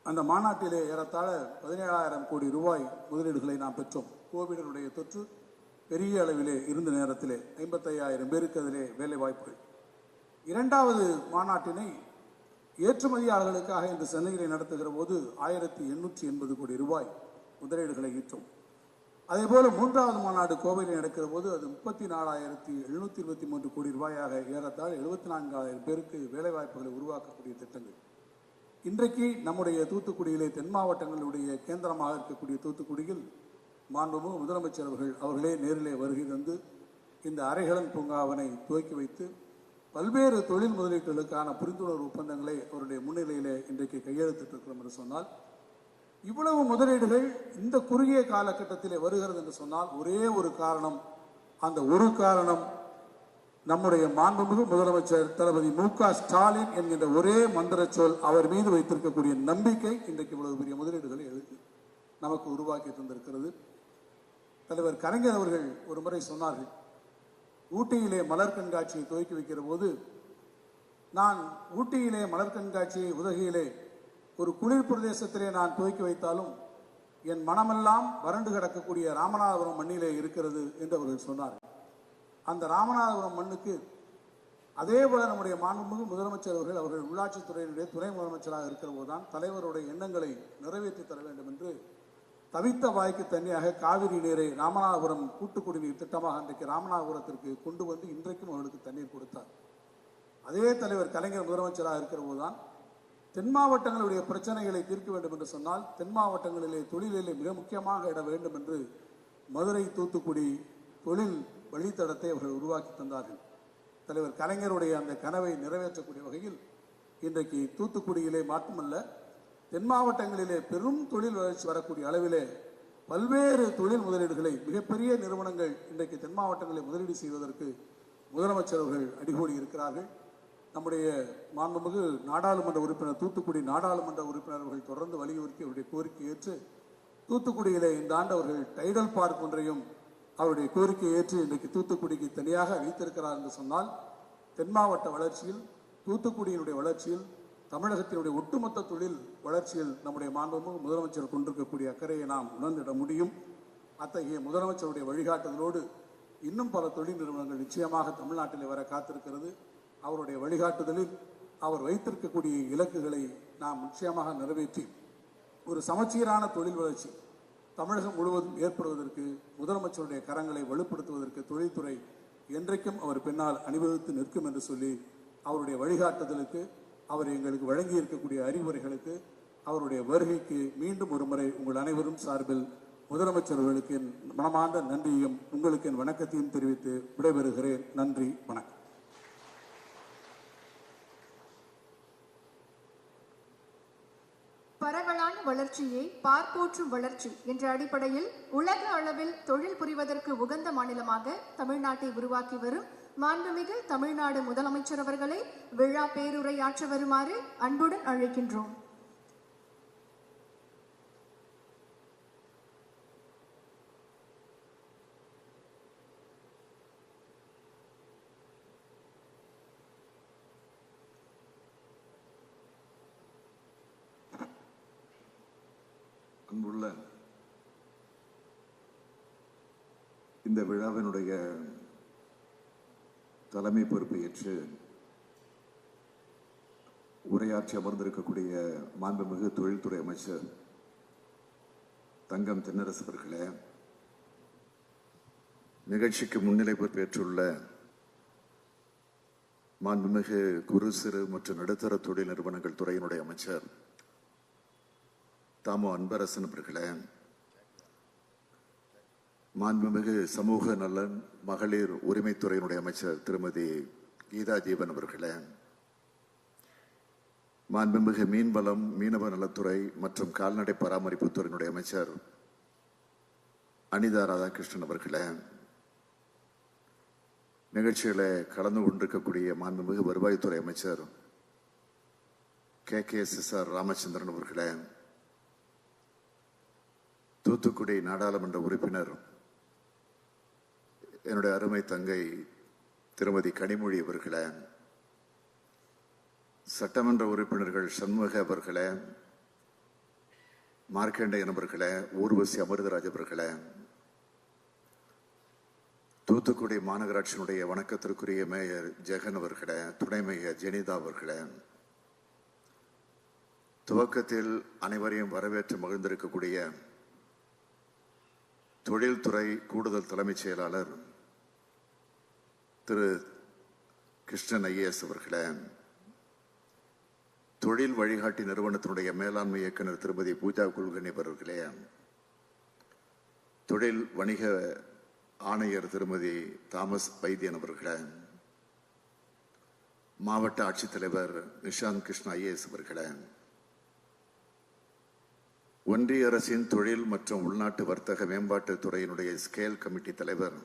அந்த மாநாட்டிலே ஏறத்தாழ 17,000 கோடி ரூபாய் முதலீடுகளை நாம் பெற்றோம். கோவிடனுடைய தொற்று பெரிய அளவிலே இருந்த நேரத்திலே 55,000 பேருக்கு அதிலே வேலை வாய்ப்புகள். 2வது மாநாட்டினை ஏற்றுமதியாளர்களுக்காக இன்று சென்னையிலே நடத்துகிற போது 1,880 கோடி ரூபாய் முதலீடுகளை ஈற்றோம். அதேபோல 3வது மாநாடு கோவையில் நடக்கிற போது அது 34,723 கோடி ரூபாயாக ஏறத்தாழ 74,000 பேருக்கு வேலைவாய்ப்புகளை உருவாக்கக்கூடிய திட்டங்கள். இன்றைக்கு நம்முடைய தூத்துக்குடியிலே தென் மாவட்டங்களுடைய கேந்திரமாக இருக்கக்கூடிய தூத்துக்குடியில் மாண்புமிகு முதலமைச்சர் அவர்களே நேரிலே வருகை தந்து இந்த அரைகலன் பூங்காவனை துவக்கி வைத்து பல்வேறு தொழில் முதலீட்டுகளுக்கான புரிந்துணர்வு ஒப்பந்தங்களை அவருடைய முன்னிலையிலே இன்றைக்கு கையெழுத்திட்டிருக்கிறோம் என்று சொன்னால், இவ்வளவு முதலீடுகள் இந்த குறுகிய காலகட்டத்திலே வருகிறது என்று சொன்னால் ஒரே ஒரு காரணம், அந்த ஒரு காரணம் நம்முடைய மாண்புமிகு முதலமைச்சர் தளபதி மு.க. ஸ்டாலின் என்கின்ற ஒரே மந்திர சொல், அவர் மீது வைத்திருக்கக்கூடிய நம்பிக்கை இன்றைக்கு இவ்வளவு பெரிய முதலீடுகளை நமக்கு உருவாக்கி தந்திருக்கிறது. தலைவர் கலைஞர் அவர்கள் ஒரு முறை சொன்னார்கள், ஊட்டியிலே மலர் கண்காட்சியை துவக்கி வைக்கிற போது, நான் ஊட்டியிலே மலர் கண்காட்சியை உதகையிலே ஒரு குளிர் பிரதேசத்திலே நான் துவக்கி வைத்தாலும் என் மனமெல்லாம் வறண்டு கிடக்கக்கூடிய ராமநாதபுரம் மண்ணிலே இருக்கிறது என்று அவர்கள் சொன்னார்கள். அந்த ராமநாதபுரம் மண்ணுக்கு அதே போல நம்முடைய மாண்புமிகு முதலமைச்சர் அவர்கள் உள்ளாட்சித்துறையினுடைய துணை முதலமைச்சராக இருக்கிற போதுதான் தலைவருடைய எண்ணங்களை நிறைவேற்றி தர வேண்டும் என்று தவித்த வாய்க்கு தனியாக காவிரி நீரை ராமநாதபுரம் கூட்டு குடிநீர் திட்டமாக இன்றைக்கு ராமநாதபுரத்திற்கு கொண்டு வந்து இன்றைக்கும் அவர்களுக்கு தண்ணீர் கொடுத்தார். அதே தலைவர் கலைஞர் முதலமைச்சராக இருக்கிற போதுதான் தென் மாவட்டங்களுடைய பிரச்சனைகளை தீர்க்க வேண்டும் என்று சொன்னால் தென் மாவட்டங்களிலே தொழிலிலே மிக முக்கியமாக இட வேண்டும் என்று மதுரை தூத்துக்குடி தொழில் வழித்தடத்தை அவர்கள் உருவாக்கி தந்தார்கள். தலைவர் கலைஞருடைய அந்த கனவை நிறைவேற்றக்கூடிய வகையில் இன்றைக்கு தூத்துக்குடியிலே மட்டுமல்ல, தென் மாவட்டங்களிலே பெரும் தொழில் வளர்ச்சி வரக்கூடிய அளவிலே பல்வேறு தொழில் முதலீடுகளை மிகப்பெரிய நிறுவனங்கள் இன்றைக்கு தென் மாவட்டங்களில் முதலீடு செய்வதற்கு முதலமைச்சர் அவர்கள் அடிகோடி இருக்கிறார்கள். நம்முடைய மாண்புமிகு நாடாளுமன்ற உறுப்பினர், தூத்துக்குடி நாடாளுமன்ற உறுப்பினர் அவர்கள் தொடர்ந்து வலியுறுத்தி அவருடைய கோரிக்கை ஏற்று தூத்துக்குடியிலே இந்த ஆண்டு அவர்கள் டைடல் பார்க் ஒன்றையும் அவருடைய கோரிக்கை ஏற்று இன்றைக்கு தூத்துக்குடிக்கு தனியாக வைத்திருக்கிறார் என்று சொன்னால், தென் மாவட்ட வளர்ச்சியில், தூத்துக்குடியினுடைய வளர்ச்சியில், தமிழகத்தினுடைய ஒட்டுமொத்த தொழில் வளர்ச்சியில் நம்முடைய மாண்புமிகு முதலமைச்சர் கொண்டிருக்கக்கூடிய அக்கறையை நாம் உணர்ந்திட முடியும். அத்தகைய முதலமைச்சருடைய வழிகாட்டுதலோடு இன்னும் பல தொழில் நிறுவனங்கள் நிச்சயமாக தமிழ்நாட்டில் வர காத்திருக்கிறது. அவருடைய வழிகாட்டுதலில் அவர் வைத்திருக்கக்கூடிய இலக்குகளை நாம் நிச்சயமாக நிறைவேற்றி ஒரு சமச்சீரான தொழில் வளர்ச்சி தமிழகம் முழுவதும் ஏற்படுவதற்கு, முதலமைச்சருடைய கரங்களை வலுப்படுத்துவதற்கு தொழில்துறை என்றைக்கும் அவர் பின்னால் அணிவகுத்து நிற்கும் என்று சொல்லி, அவருடைய வழிகாட்டுதலுக்கு, அவர் எங்களுக்கு வழங்கி இருக்கக்கூடிய அறிவுரைகளுக்கு, அவருடைய வருகைக்கு மீண்டும் ஒரு முறை உங்கள் அனைவரும் சார்பில் முதலமைச்சர் அவர்களுக்கு என் மனமார்ந்த நன்றியையும் உங்களுக்கு என் வணக்கத்தையும் தெரிவித்து விடைபெறுகிறேன். நன்றி, வணக்கம். பரவலான வளர்ச்சியை பார்ப்போற்றும் வளர்ச்சி என்ற அடிப்படையில் உலக அளவில் தொழில் புரிவதற்கு உகந்த மாநிலமாக தமிழ்நாட்டை உருவாக்கி வரும் மாண்புமிகு தமிழ்நாடு முதலமைச்சர் அவர்களை விழா பேருரையாற்ற வருமாறு அன்புடன் அழைக்கின்றோம். அன்புள்ள இந்த விழாவினுடைய தலைமை பொறுப்பை ஏற்று உரையாற்றி அமர்ந்திருக்கக்கூடிய மாண்புமிகு தொழில்துறை அமைச்சர் தங்கம் தென்னரசு அவர்களே, நிகழ்ச்சிக்கு முன்னிலை பொறுப்பேற்றுள்ள மாண்புமிகு குறு சிறு மற்றும் நடுத்தர தொழில் நிறுவனங்கள் துறையினுடைய அமைச்சர் தாமோ அன்பரசன் அவர்களே, மாண்புமிகு சமூக நலன் மகளிர் உரிமைத்துறையினுடைய அமைச்சர் திருமதி கீதா ஜீவன் அவர்களே, மாண்புமிகு மீன்வளம் மீனவ நலத்துறை மற்றும் கால்நடை பராமரிப்பு துறையினுடைய அமைச்சர் அனிதா ராதாகிருஷ்ணன் அவர்களே, நிகழ்ச்சிகளை கலந்து கொண்டிருக்கக்கூடிய மாண்புமிகு வருவாய்த்துறை அமைச்சர் KKSR ராமச்சந்திரன் அவர்களே, தூத்துக்குடி நாடாளுமன்ற உறுப்பினர் என்னுடைய அருமை தங்கை திருமதி கனிமொழி அவர்களே, சட்டமன்ற உறுப்பினர்கள் சண்முக அவர்களே, மார்க்கண்டேயன் அவர்களே, ஊர்வசி அமிர்தராஜ் அவர்களே, தூத்துக்குடி மாநகராட்சியினுடைய வணக்கத்திற்குரிய மேயர் ஜெகன் அவர்களே, துணை மேயர் ஜெனிதா அவர்களே, துவக்கத்தில் அனைவரையும் வரவேற்று மகிழ்ந்திருக்கக்கூடிய தொழில்துறை கூடுதல் தலைமைச் செயலாளர் திரு கிருஷ்ணன் IAS அவர்களே, தொழில் வழிகாட்டி நிறுவனத்தினுடைய மேலாண்மை இயக்குநர் திருமதி பூஜா குல்கர்னி அவர்களே, தொழில் வணிக ஆணையர் திருமதி தாமஸ் வைத்தியன் அவர்களே, மாவட்ட ஆட்சித்தலைவர் நிஷாந்த் கிருஷ்ணா IAS அவர்களே, ஒன்றிய அரசின் தொழில் மற்றும் உள்நாட்டு வர்த்தக மேம்பாட்டு துறையினுடைய ஸ்கேல் கமிட்டி தலைவர்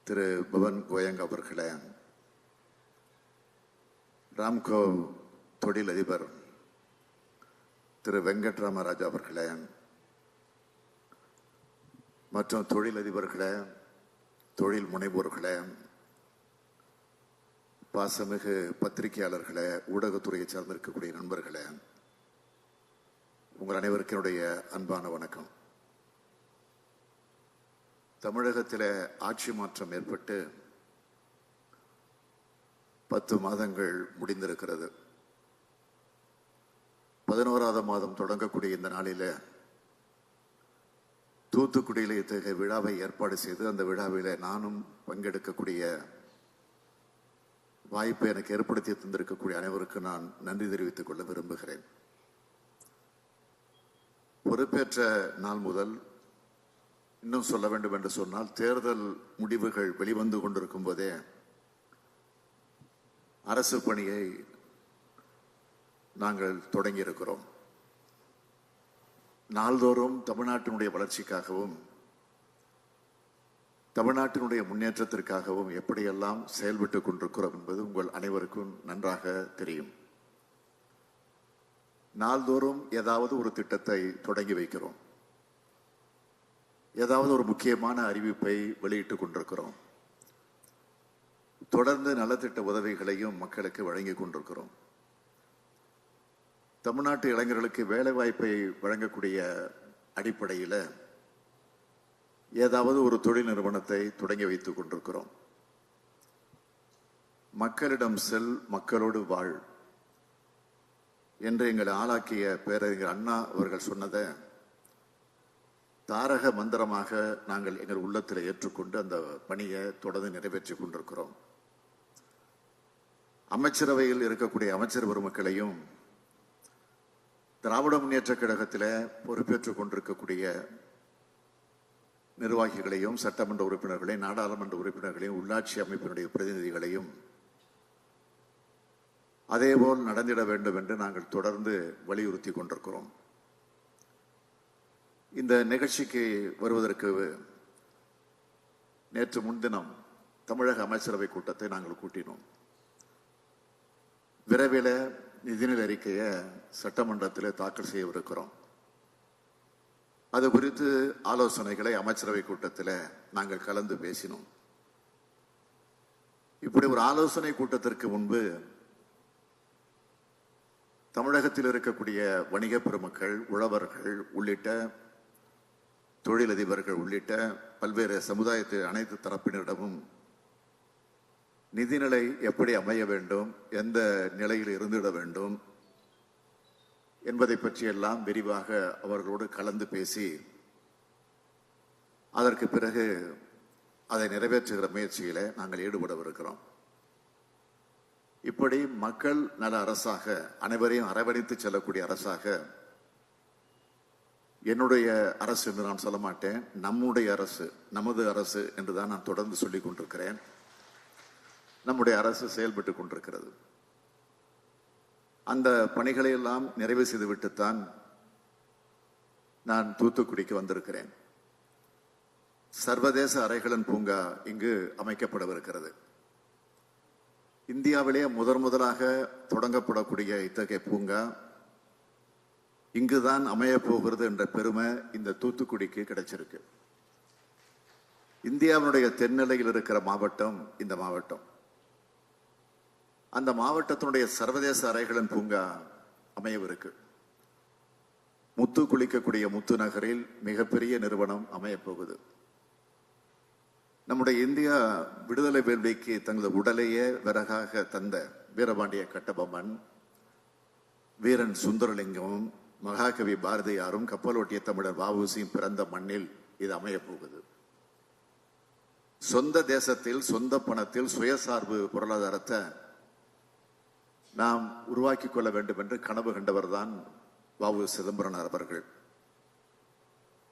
திரு பவன் கோயங் அவர்களே, ராம்கோ தொழில் அதிபர் திரு வெங்கட்ராமராஜா அவர்களே, மற்றும் தொழில் அதிபர்களே, தொழில் முனைவோர்களே, பாசமிகு பத்திரிகையாளர்களே, ஊடகத்துறையை சார்ந்திருக்கக்கூடிய நண்பர்களே, உங்கள் அனைவருக்கும் என்னுடைய அன்பான வணக்கம். தமிழகத்தில் ஆட்சி மாற்றம் ஏற்பட்டு 10 மாதங்கள் முடிந்திருக்கிறது. 11வது மாதம் தொடங்கக்கூடிய இந்த நாளில் தூத்துக்குடியில் இத்தகைய விழாவை ஏற்பாடு செய்து அந்த விழாவில் நானும் பங்கெடுக்கக்கூடிய வாய்ப்பை எனக்கு ஏற்படுத்தி தந்திருக்கக்கூடிய அனைவருக்கும் நான் நன்றி தெரிவித்துக் கொள்ள விரும்புகிறேன். பொறுப்பேற்ற நாள் முதல் இன்னும் சொல்ல வேண்டும் என்று சொன்னால், தேர்தல் முடிவுகள் வெளிவந்து கொண்டிருக்கும் போதே அரசு பணியை நாங்கள் தொடங்கி இருக்கிறோம். நாள்தோறும் தமிழ்நாட்டினுடைய வளர்ச்சிக்காகவும் தமிழ்நாட்டினுடைய முன்னேற்றத்திற்காகவும் எப்படியெல்லாம் செயல்பட்டுக் கொண்டிருக்கிறோம் என்பது உங்கள் அனைவருக்கும் நன்றாக தெரியும். நாள்தோறும் ஏதாவது ஒரு திட்டத்தை தொடங்கி வைக்கிறோம், ஏதாவது ஒரு முக்கியமான அறிவிப்பை வெளியிட்டுக் கொண்டிருக்கிறோம், தொடர்ந்து நலத்திட்ட உதவிகளையும் மக்களுக்கு வழங்கிக் கொண்டிருக்கிறோம். தமிழ்நாட்டு இளைஞர்களுக்கு வேலை வாய்ப்பை வழங்கக்கூடிய அடிப்படையில் ஏதாவது ஒரு தொழில் நிறுவனத்தை தொடங்கி வைத்துக் கொண்டிருக்கிறோம். மக்களிடம் செல், மக்களோடு வாழ் என்று எங்களை ஆளாக்கிய பேரறிஞர் அண்ணா அவர்கள் சொன்னதை தாரக மந்திரமாக நாங்கள் எங்கள் உள்ளத்தில் ஏற்றுக்கொண்டு அந்த பணியை தொடர்ந்து நிறைவேற்றிக் கொண்டிருக்கிறோம். அமைச்சரவையில் இருக்கக்கூடிய அமைச்சர் பெருமக்களையும் திராவிட முன்னேற்ற கழகத்தில் பொறுப்பேற்றுக் கொண்டிருக்கக்கூடிய நிர்வாகிகளையும், சட்டமன்ற உறுப்பினர்களையும், நாடாளுமன்ற உறுப்பினர்களையும், உள்ளாட்சி அமைப்பினுடைய பிரதிநிதிகளையும் அதேபோல் நடந்திட வேண்டும் என்று நாங்கள் தொடர்ந்து வலியுறுத்தி கொண்டிருக்கிறோம். இந்த நிகழ்ச்சிக்கு வருவதற்கு நேற்று முன்தினம் தமிழக அமைச்சரவை கூட்டத்தை நாங்கள் கூட்டினோம். விரைவில் நிதிநிலை அறிக்கையை சட்டமன்றத்தில் தாக்கல் செய்யவிருக்கிறோம். அது குறித்து ஆலோசனைகளை அமைச்சரவை கூட்டத்தில் நாங்கள் கலந்து பேசினோம். இப்படி ஒரு ஆலோசனை கூட்டத்திற்கு முன்பு தமிழகத்தில் இருக்கக்கூடிய வணிக பெருமக்கள், உழவர்கள் உள்ளிட்ட தொழிலதிபர்கள் உள்ளிட்ட பல்வேறு சமுதாயத்தில் அனைத்து தரப்பினரிடமும் நிதிநிலை எப்படி அமைய வேண்டும், எந்த நிலையில் இருந்திட வேண்டும் என்பதை பற்றியெல்லாம் விரிவாக அவர்களோடு கலந்து பேசி அதற்கு பிறகு அதை நிறைவேற்றுகிற முயற்சியில நாங்கள் ஈடுபடவிருக்கிறோம். இப்படி மக்கள் நல அரசாக, அனைவரையும் அரவணைத்து செல்லக்கூடிய அரசாக, என்னுடைய அரசு என்று நான் சொல்ல மாட்டேன், நம்முடைய அரசு, நமது அரசு என்றுதான் நான் தொடர்ந்து சொல்லிக் கொண்டிருக்கிறேன். நம்முடைய அரசு செயல்பட்டுக் கொண்டிருக்கிறது. அந்த பணிகளை எல்லாம் நிறைவு செய்துவிட்டுத்தான் நான் தூத்துக்குடிக்கு வந்திருக்கிறேன். சர்வதேச அறைகளன் பூங்கா இங்கு அமைக்கப்படவிருக்கிறது. இந்தியாவிலேயே முதலாக தொடங்கப்படக்கூடிய இத்தகைய பூங்கா இங்குதான் அமைய போகிறது என்ற பெருமை இந்த தூத்துக்குடிக்கு கிடைச்சிருக்கு. இந்தியாவினுடைய தென்னிலையில் இருக்கிற மாவட்டம் இந்த மாவட்டம். அந்த மாவட்டத்தினுடைய சர்வதேச அறைகளின் பூங்கா அமையவிருக்கு. முத்து குளிக்கக்கூடிய முத்து நகரில் மிகப்பெரிய நிறுவனம் அமையப்போகுது. நம்முடைய இந்தியா விடுதலை வேள்விக்கு தங்களது உடலையே விறகாக தந்த வீரபாண்டிய கட்டபொம்மன், வீரன் சுந்தரலிங்கமும், மகாகவி பாரதியாரும், கப்பலோட்டிய தமிழர் வ.உ.சியும் பிறந்த மண்ணில் இது அமையப்போகுது. சொந்த தேசத்தில், சொந்த பணத்தில் சுயசார்பு பொருளாதாரத்தை நாம் உருவாக்கி கொள்ள வேண்டும் என்று கனவு கண்டவர் தான் வ.உ. சிதம்பரனார் அவர்கள்.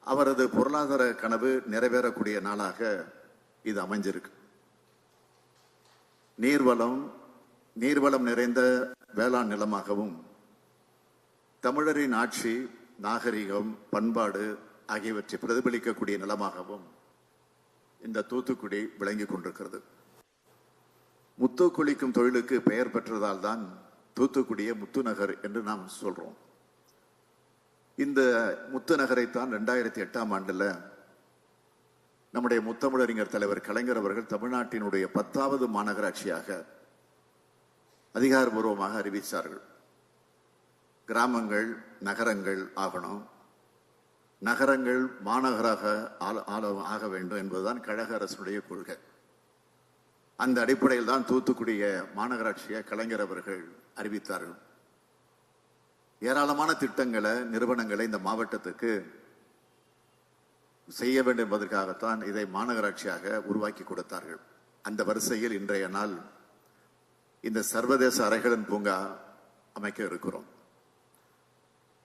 அவரது பொருளாதார கனவு நிறைவேறக்கூடிய நாளாக இது அமைஞ்சிருக்கு. நீர்வளம் நிறைந்த வேளாண் நிலமாகவும், தமிழரின் ஆட்சி, நாகரிகம், பண்பாடு ஆகியவற்றை பிரதிபலிக்கக்கூடிய நிலமாகவும் இந்த தூத்துக்குடி விளங்கிக் கொண்டிருக்கிறது. முத்து குளிக்கும் தொழிலுக்கு பெயர் பெற்றதால் தான் தூத்துக்குடியை முத்து நகர் என்று நாம் சொல்றோம். இந்த முத்து நகரைத்தான் 2008ஆம் ஆண்டுல நம்முடைய முத்தமிழறிஞர் தலைவர் கலைஞர் அவர்கள் தமிழ்நாட்டினுடைய 10வது மாநகராட்சியாக அதிகாரபூர்வமாக அறிவித்தார்கள். கிராமங்கள் நகரங்கள் ஆகணும், நகரங்கள் மாநகராக ஆக வேண்டும் என்பதுதான் கழக அரசுடைய கொள்கை. அந்த அடிப்படையில் தான் தூத்துக்குடிய மாநகராட்சியை கலைஞர் அவர்கள் அறிவித்தார்கள். ஏராளமான திட்டங்களை, நிறுவனங்களை இந்த மாவட்டத்துக்கு செய்ய வேண்டும் என்பதற்காகத்தான் இதை மாநகராட்சியாக உருவாக்கி கொடுத்தார்கள். அந்த வரிசையில் இன்றைய நாள் இந்த சர்வதேச அறைகளின் பூங்கா அமைக்க இருக்கிறோம்.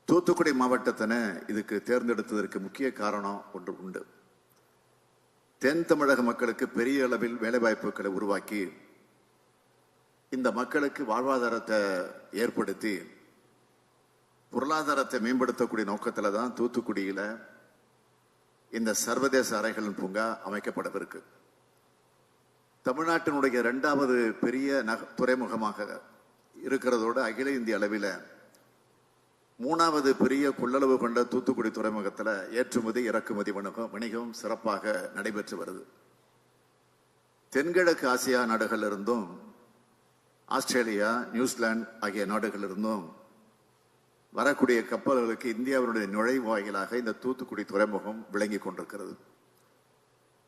தூத்துக்குடி மாவட்டத்தினை இதுக்கு தேர்ந்தெடுத்ததற்கு முக்கிய காரணம் ஒன்று உண்டு. தென் தமிழக மக்களுக்கு பெரிய அளவில் வேலைவாய்ப்புகளை உருவாக்கி இந்த மக்களுக்கு வாழ்வாதாரத்தை ஏற்படுத்தி பொருளாதாரத்தை மேம்படுத்தக்கூடிய நோக்கத்தில் தான் தூத்துக்குடியில இந்த சர்வதேச அறைகளின் பூங்கா அமைக்கப்படவிருக்கு. தமிழ்நாட்டினுடைய 2வது பெரிய துறைமுகமாக இருக்கிறதோடு அகில இந்திய அளவில் 3வது பெரிய கொள்ளளவு கொண்ட தூத்துக்குடி துறைமுகத்தில் ஏற்றுமதி இறக்குமதி வணிகம் சிறப்பாக நடைபெற்று வருது. தென்கிழக்கு ஆசியா நாடுகளிலிருந்தும் ஆஸ்திரேலியா, நியூசிலாந்து ஆகிய நாடுகளிலிருந்தும் வரக்கூடிய கப்பல்களுக்கு இந்தியாவினுடைய நுழைவாயிலாக இந்த தூத்துக்குடி துறைமுகம் விளங்கி கொண்டிருக்கிறது.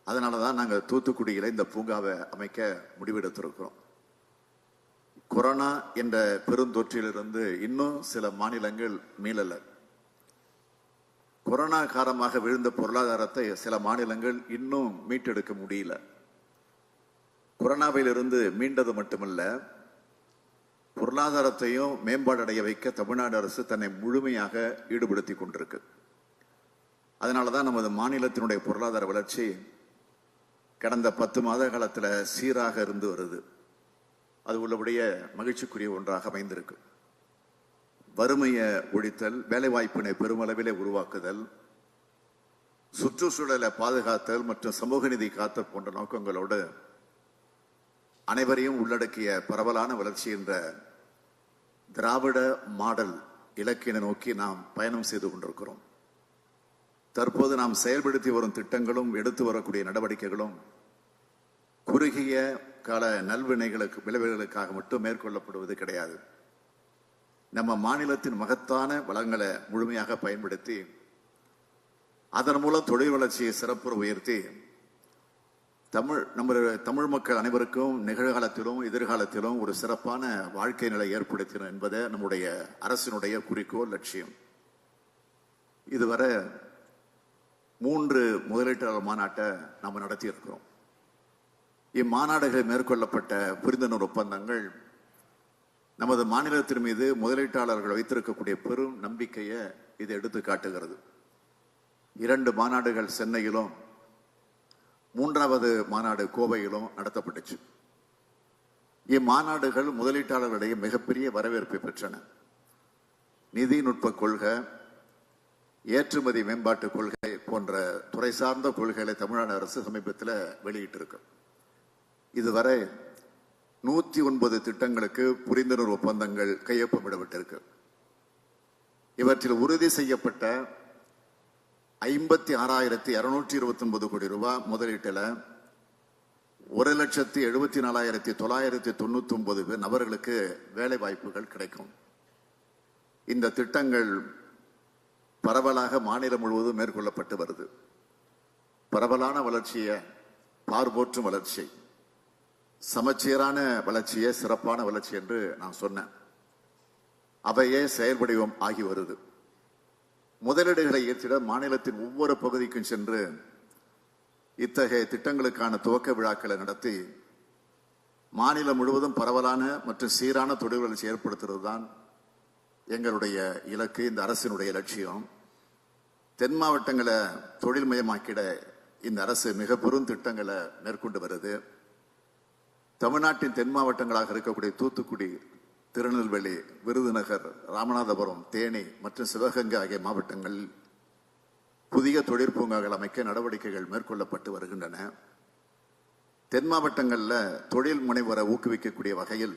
அதனாலதான் நாங்கள் தூத்துக்குடியில இந்த பூங்காவை அமைக்க முடிவெடுத்திருக்கிறோம். கொரோனா என்ற பெருந்தொற்றிலிருந்து இன்னும் சில மாநிலங்கள் மீளல. கொரோனா காரணமாக விழுந்த பொருளாதாரத்தை சில மாநிலங்கள் இன்னும் மீட்டெடுக்க முடியல. கொரோனாவிலிருந்து மீண்டது மட்டுமல்ல, பொருளாதாரத்தையும் மேம்பாடு அடைய வைக்க தமிழ்நாடு அரசு தன்னை முழுமையாக ஈடுபடுத்தி கொண்டிருக்கு. அதனாலதான் நமது மாநிலத்தினுடைய பொருளாதார வளர்ச்சி கடந்த 10 மாத காலத்தில் சீராக இருந்து வருது. அது உள்ளபடிய மகிழ்ச்சிக்குரிய ஒன்றாக அமைந்திருக்கு. வறுமையை ஒழித்தல், வேலைவாய்ப்பினை பெருமளவிலே உருவாக்குதல், சுற்றுச்சூழலை பாதுகாத்தல் மற்றும் சமூக நீதி காத்தல் போன்ற நோக்கங்களோடு அனைவரையும் உள்ளடக்கிய பரவலான வளர்ச்சி என்ற திராவிட மாடல் இலக்கினை நோக்கி நாம் பயணம் செய்து கொண்டிருக்கிறோம். தற்போது நாம் செயல்படுத்தி வரும் திட்டங்களும் எடுத்து வரக்கூடிய நடவடிக்கைகளும் குறுகிய கால விளைவுகளுக்காக மட்டும் மேற்கொள்ளப்படுவது கிடையாது. நம்ம மாநிலத்தின் மகத்தான வளங்களை முழுமையாக பயன்படுத்தி அதன் மூலம் தொழில் வளர்ச்சியை சிறப்புற உயர்த்தி தமிழ் மக்கள் அனைவருக்கும் நிகழ்காலத்திலும் எதிர்காலத்திலும் ஒரு சிறப்பான வாழ்க்கை நிலை ஏற்படுத்தினோம் என்பதை நம்முடைய அரசினுடைய குறிக்கோள், லட்சியம். இதுவரை 3 முதலீட்டாளர் மாநாட்டை நாம் நடத்தி இருக்கிறோம். இம்மாநாடுகளில் மேற்கொள்ளப்பட்ட புரிந்துணர்வு ஒப்பந்தங்கள் நமது மாநிலத்தின் மீது முதலீட்டாளர்கள் வைத்திருக்கக்கூடிய பெரும் நம்பிக்கையை இது எடுத்து காட்டுகிறது. 2 மாநாடுகள் சென்னையிலும் 3வது மாநாடு கோவையிலும் நடத்தப்பட்டுச்சு. இம்மாநாடுகள் முதலீட்டாளர்களிடையே மிகப்பெரிய வரவேற்பை பெற்றன. நிதிநுட்ப கொள்கை, ஏற்றுமதி மேம்பாட்டு கொள்கை போன்ற துறை சார்ந்த கொள்கைகளை தமிழ்நாடு அரசு சமீபத்தில் வெளியிட்டிருக்கு. இதுவரை 109 திட்டங்களுக்கு புரிந்துணர்வு ஒப்பந்தங்கள் கையொப்பமிடப்பட்டிருக்கு. இவற்றில் உறுதி செய்யப்பட்ட 56,229 கோடி ரூபாய் முதலீட்டில் 1,74,999 நபர்களுக்கு வேலை வாய்ப்புகள் கிடைக்கும். இந்த திட்டங்கள் பரவலாக மாநிலம் முழுவதும் மேற்கொள்ளப்பட்டு வருது. பரவலான வளர்ச்சியை, பார்போற்றும் வளர்ச்சி, சமச்சீரான வளர்ச்சியை சிறப்பான வளர்ச்சி என்று நான் சொன்னேன். அவையே செயல்வடிவம் ஆகி வருது. முதலீடுகளை ஏற்றிட மாநிலத்தின் ஒவ்வொரு பகுதிக்கும் சென்று இத்தகைய திட்டங்களுக்கான துவக்க விழாக்களை நடத்தி மாநிலம் முழுவதும் பரவலான மற்றும் சீரான தொழில் வளர்ச்சி ஏற்படுத்துவது தான் எங்களுடைய இலக்கு, இந்த அரசினுடைய லட்சியம். தென் மாவட்டங்களை தொழில் மயமாக்கிட இந்த அரசு மிக பெரும் திட்டங்களை மேற்கொண்டு வருது. தமிழ்நாட்டின் தென் மாவட்டங்களாக இருக்கக்கூடிய தூத்துக்குடி, திருநெல்வேலி, விருதுநகர், ராமநாதபுரம், தேனி மற்றும் சிவகங்கை ஆகிய மாவட்டங்களில் புதிய தொழிற்பூங்காக்கள் அமைக்க நடவடிக்கைகள் மேற்கொள்ளப்பட்டு வருகின்றன. தென் மாவட்டங்களில் தொழில் முனைவரை ஊக்குவிக்கக்கூடிய வகையில்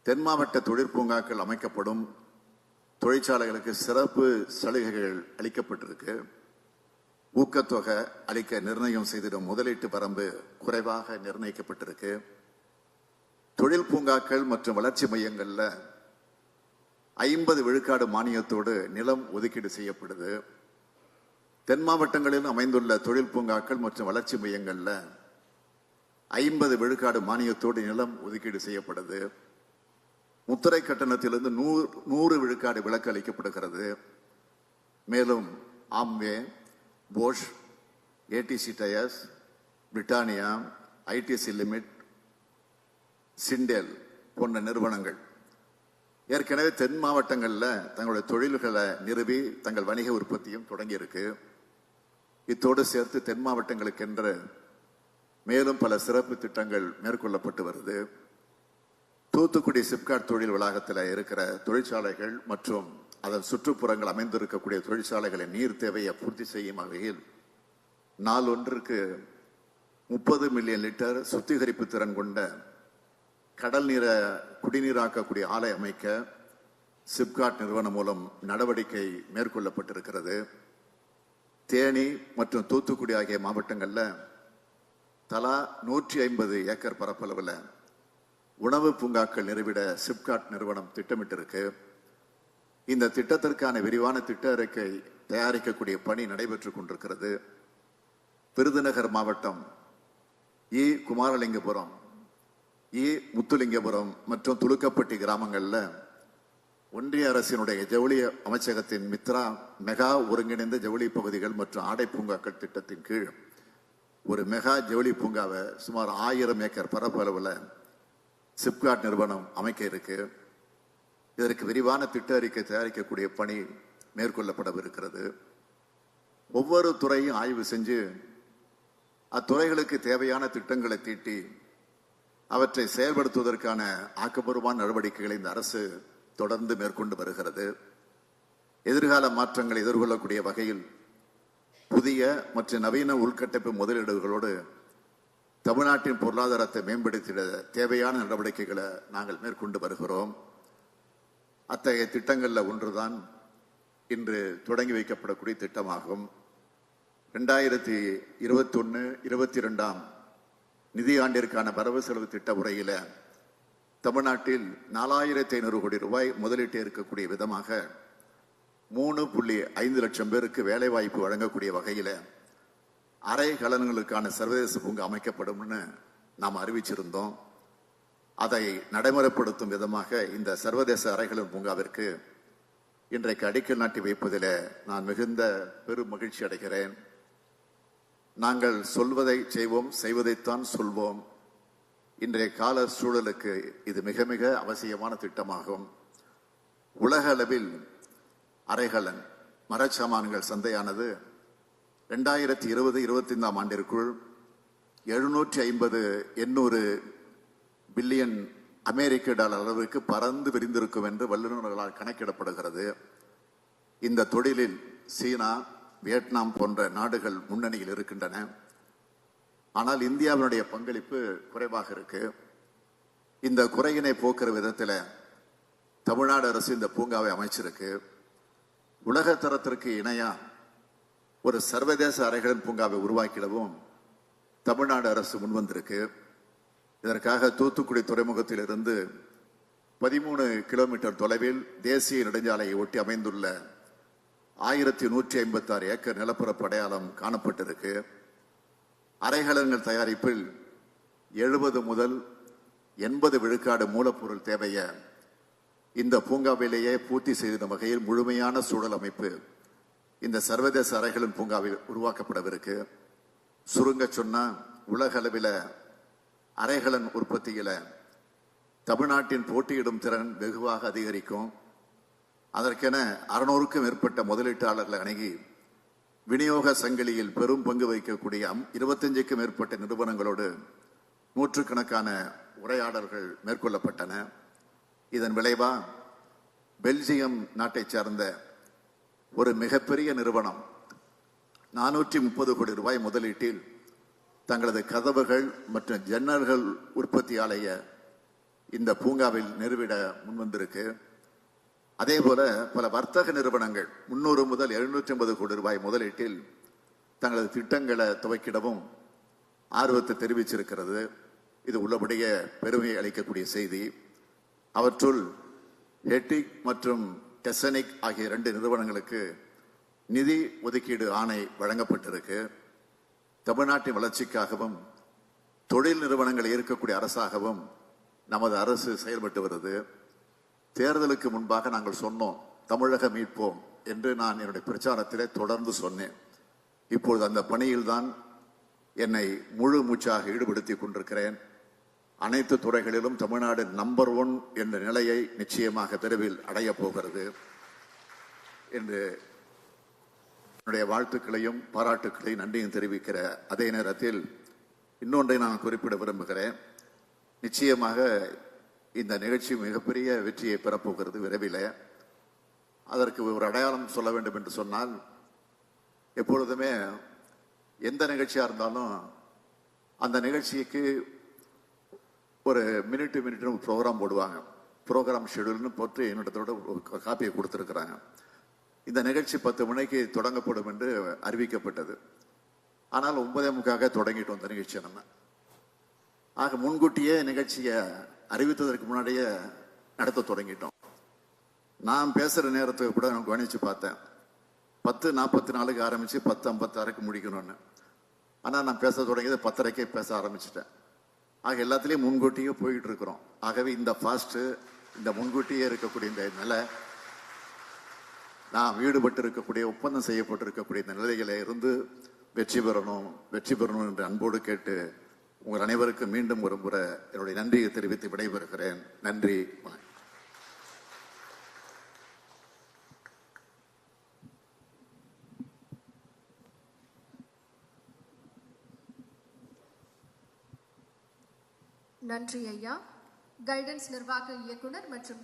தென் மாவட்ட தொழிற்பூங்காக்கள் அமைக்கப்படும். தொழிற்சாலைகளுக்கு சிறப்பு சலுகைகள் அளிக்கப்பட்டிருக்கு. ஊக்கத்தொகை அளிக்க நிர்ணயம் செய்திடும் முதலீட்டு வரம்பு குறைவாக நிர்ணயிக்கப்பட்டிருக்கு. தொழில் பூங்காக்கள் மற்றும் வளர்ச்சி மையங்கள்ல 50 விழுக்காடு மானியத்தோடு நிலம் ஒதுக்கீடு செய்யப்படுது. தென் மாவட்டங்களில் அமைந்துள்ள தொழில் பூங்காக்கள் மற்றும் வளர்ச்சி மையங்கள்ல 50 விழுக்காடு மானியத்தோடு நிலம் ஒதுக்கீடு செய்யப்படுது. முத்திரை கட்டணத்திலிருந்து 100 விழுக்காடு விலக்கு அளிக்கப்படுகிறது. மேலும் Amway, Bosch, ATC tyres, Britannia, ITC limit, சிண்டேல் போன்ற நிறுவனங்கள் ஏற்கனவே தென் மாவட்டங்களில் தங்களுடைய தொழில்களை நிறுவி தங்கள் வணிக உற்பத்தியும் தொடங்கி இருக்கு. இத்தோடு சேர்த்து தென் மாவட்டங்களுக்கென்று மேலும் பல சிறப்பு திட்டங்கள் மேற்கொள்ளப்பட்டு வருது. தூத்துக்குடி சிப்காட் தொழில் வளாகத்தில் இருக்கிற தொழிற்சாலைகள் மற்றும் அதன் சுற்றுப்புறங்கள் அமைந்திருக்கக்கூடிய தொழிற்சாலைகளின் நீர் தேவையை பூர்த்தி செய்யும் வகையில் நாளொன்றுக்கு 30 மில்லியன் லிட்டர் சுத்திகரிப்பு திறன் கொண்ட கடல் நீரை குடிநீராக்கக்கூடிய ஆலை அமைக்க சிப்காட் நிறுவனம் மூலம் நடவடிக்கை மேற்கொள்ளப்பட்டிருக்கிறது. தேனி மற்றும் தூத்துக்குடி ஆகிய மாவட்டங்களில் தலா 150 ஏக்கர் பரப்பளவில் உணவு பூங்காக்கள் நிறுவிட சிப்காட் நிறுவனம் திட்டமிட்டிருக்கு. இந்த திட்டத்திற்கான விரிவான திட்ட அறிக்கை தயாரிக்கக்கூடிய பணி நடைபெற்றுக் கொண்டிருக்கிறது. விருதுநகர் மாவட்டம் குமாரலிங்கபுரம், முத்துலிங்கபுரம் மற்றும் துலுக்கப்பட்டி கிராமங்களில் ஒன்றிய அரசினுடைய ஜவுளி அமைச்சகத்தின் மித்ரா மெகா ஒருங்கிணைந்த ஜவுளி பகுதிகள் மற்றும் ஆடை பூங்காக்கள் திட்டத்தின் கீழ் ஒரு மெகா ஜவுளி பூங்காவை சுமார் 1000 ஏக்கர் பரப்பளவில் சிப்காட் நிறுவனம் அமைக்க இருக்கு. இதற்கு விரிவான திட்ட அறிக்கை தயாரிக்கக்கூடிய பணி மேற்கொள்ளப்படவிருக்கிறது. ஒவ்வொரு துறையும் ஆய்வு செஞ்சு அத்துறைகளுக்கு தேவையான திட்டங்களை தீட்டி அவற்றை செயல்படுத்துவதற்கான ஆக்கப்பூர்வமான நடவடிக்கைகளை இந்த அரசு தொடர்ந்து மேற்கொண்டு வருகிறது. எதிர்கால மாற்றங்களை எதிர்கொள்ளக்கூடிய வகையில் புதிய மற்றும் நவீன உள்கட்டமைப்பு முதலீடுகளோடு தமிழ்நாட்டின் பொருளாதாரத்தை மேம்படுத்திட தேவையான நடவடிக்கைகளை நாங்கள் மேற்கொண்டு வருகிறோம். அத்தகைய திட்டங்களில் ஒன்றுதான் இன்று தொடங்கி வைக்கப்படக்கூடிய திட்டமாகும். 2021-22 நிதியாண்டிற்கான வரவு செலவு திட்ட உரையில தமிழ்நாட்டில் 4500 கோடி ரூபாய் முதலீட்டு இருக்கக்கூடிய விதமாக 3.5 லட்சம் பேருக்கு வேலை வாய்ப்பு வழங்கக்கூடிய வகையில அரை கலன்களுக்கான சர்வதேச பூங்கா அமைக்கப்படும்னு நாம் அறிவிச்சிருந்தோம். அதை நடைமுறைப்படுத்தும் விதமாக இந்த சர்வதேச அறைகளின் பூங்காவிற்கு இன்றைக்கு அடிக்கல் நாட்டி வைப்பதில் நான் மிகுந்த பெரும் மகிழ்ச்சி அடைகிறேன். நாங்கள் சொல்வதை செய்வோம், செய்வதைத்தான் சொல்வோம். இன்றைய கால சூழலுக்கு இது மிக மிக அவசியமான திட்டமாகும். உலக அளவில் அரைகலன் மரச்சாமான்கள் சந்தையானது 2020-25 ஆண்டிற்குள் 750-800 பில்லியன் அமெரிக்க டாலர் அளவுக்கு பறந்து விரிந்திருக்கும் என்று வல்லுநர்களால் கணக்கிடப்படுகிறது. இந்த தொழிலில் சீனா, வியட்நாம் போன்ற நாடுகள் முன்னணியில் இருக்கின்றன. ஆனால் இந்தியாவினுடைய பங்களிப்பு குறைவாக இருக்கு. இந்த குறையினை போக்குற விதத்தில் தமிழ்நாடு அரசு இந்த பூங்காவை அமைச்சிருக்கு. உலக தரத்திற்கு இணையா ஒரு சர்வதேச அறைகளின் பூங்காவை உருவாக்கிடவும் தமிழ்நாடு அரசு முன்வந்திருக்கு. இதற்காக தூத்துக்குடி துறைமுகத்தில் இருந்து 13 கிலோமீட்டர் தொலைவில் தேசிய நெடுஞ்சாலையை ஒட்டி அமைந்துள்ள 1156 ஏக்கர் நிலப்பரப்பு அடையாளம் காணப்பட்டிருக்கு. அறைகலன்கள் தயாரிப்பில் 70 முதல் 80 விழுக்காடு மூலப்பொருள் தேவையை இந்த பூங்காவிலேயே பூர்த்தி செய்த வகையில் முழுமையான சூழல் அமைப்பு இந்த சர்வதேச அறைகளின் பூங்காவில் உருவாக்கப்படவிருக்கு. சுருங்க சொன்னா உலக அளவில் அறைகலன் உற்பத்தியில தமிழ்நாட்டின் போட்டியிடும் திறன் வெகுவாக அதிகரிக்கும். அதற்கென 600க்கும் மேற்பட்ட முதலீட்டாளர்களை அணுகி விநியோக சங்கிலியில் பெரும் பங்கு வகிக்கக்கூடிய 25க்கும் மேற்பட்ட நிறுவனங்களோடு நூற்றுக்கணக்கான உரையாடல்கள் மேற்கொள்ளப்பட்டன. இதன் விளைவா பெல்ஜியம் நாட்டை சார்ந்த ஒரு மிகப்பெரிய நிறுவனம் 430 கோடி ரூபாய் முதலீட்டில் தங்களது கதவுகள் மற்றும் ஜன்னல்கள் உற்பத்தி ஆலைய இந்த பூங்காவில் நிறுவிட முன்வந்திருக்கு. அதே போல பல வர்த்தக நிறுவனங்கள் 300 முதல் 750 கோடி ரூபாய் முதலீட்டில் தங்களது திட்டங்களை துவக்கிடவும் ஆர்வத்தை தெரிவிச்சிருக்கிறது. இது உள்ளபடியே பெருமை அளிக்கக்கூடிய செய்தி. அவற்றுள் ஹெட்டிக் மற்றும் டெசனிக் ஆகிய 2 நிறுவனங்களுக்கு நிதி ஒதுக்கீடு ஆணை வழங்கப்பட்டிருக்கு. தமிழ்நாட்டின் வளர்ச்சிக்காகவும் தொழில் நிறுவனங்கள் இருக்கக்கூடிய அரசாகவும் நமது அரசு செயல்பட்டு வருது. தேர்தலுக்கு முன்பாக நாங்கள் சொன்னோம், தமிழகம் மீட்போம் என்று நான் என்னுடைய பிரச்சாரத்திலே தொடர்ந்து சொன்னேன். இப்பொழுது அந்த பணியில்தான் என்னை முழு மூச்சாக ஈடுபடுத்திக் கொண்டிருக்கிறேன். அனைத்து துறைகளிலும் தமிழ்நாடு நம்பர் 1 என்ற நிலையை நிச்சயமாக விரைவில் அடையப் போகிறது என்று என்னுடைய வாழ்த்துக்களையும் பாராட்டுக்களையும் நன்றியும் தெரிவிக்கிற அதே நேரத்தில் இன்னொன்றை நான் குறிப்பிட விரும்புகிறேன். நிச்சயமாக இந்த நிகழ்ச்சி மிகப்பெரிய வெற்றியை பெறப்போகிறது விரைவில். அதற்கு ஒரு அடையாளம் சொல்ல வேண்டும் என்று சொன்னால், எப்பொழுதுமே எந்த நிகழ்ச்சியாக இருந்தாலும் அந்த நிகழ்ச்சிக்கு ஒரு மினிட் ப்ரோக்ராம் போடுவாங்க. ப்ரோக்ராம் ஷெடியூல்னு போட்டு என்னிடத்தோட ஒரு காப்பியை கொடுத்துருக்குறாங்க. இந்த நிகழ்ச்சி 10 மணிக்கு தொடங்கப்படும் என்று அறிவிக்கப்பட்டது. ஆனால் 9:45 தொடங்கிட்டோம் இந்த நிகழ்ச்சியை. நம்ம ஆக முன்கூட்டியே நிகழ்ச்சியை அறிவித்ததற்கு முன்னாடியே நடத்த தொடங்கிட்டோம். நான் பேசுற நேரத்தை கூட நான் கவனிச்சு பார்த்தேன். 10:44 ஆரம்பிச்சு 10:56 முடிக்கணும்னு. ஆனால் நான் பேச தொடங்கியது 10:30 பேச ஆரம்பிச்சிட்டேன். ஆக எல்லாத்துலேயும் முன்கூட்டியே போயிட்டு இருக்கிறோம். ஆகவே இந்த ஃபாஸ்ட்டு, இந்த முன்கூட்டியே இருக்கக்கூடிய இந்த நிலை, நாம் ஈடுபட்டு இருக்கக்கூடிய ஒப்பந்தம் செய்யப்பட்டிருக்கக்கூடிய இந்த நிலையில இருந்து வெற்றி பெறணும் என்று அன்போடு கேட்டு உங்கள் அனைவருக்கு மீண்டும் ஒரு முறை என்னுடைய நன்றியை தெரிவித்து விடைபெறுகிறேன். நன்றி. நன்றி ஐயா. கைடன்ஸ் நிர்வாக இயக்குனர் மற்றும்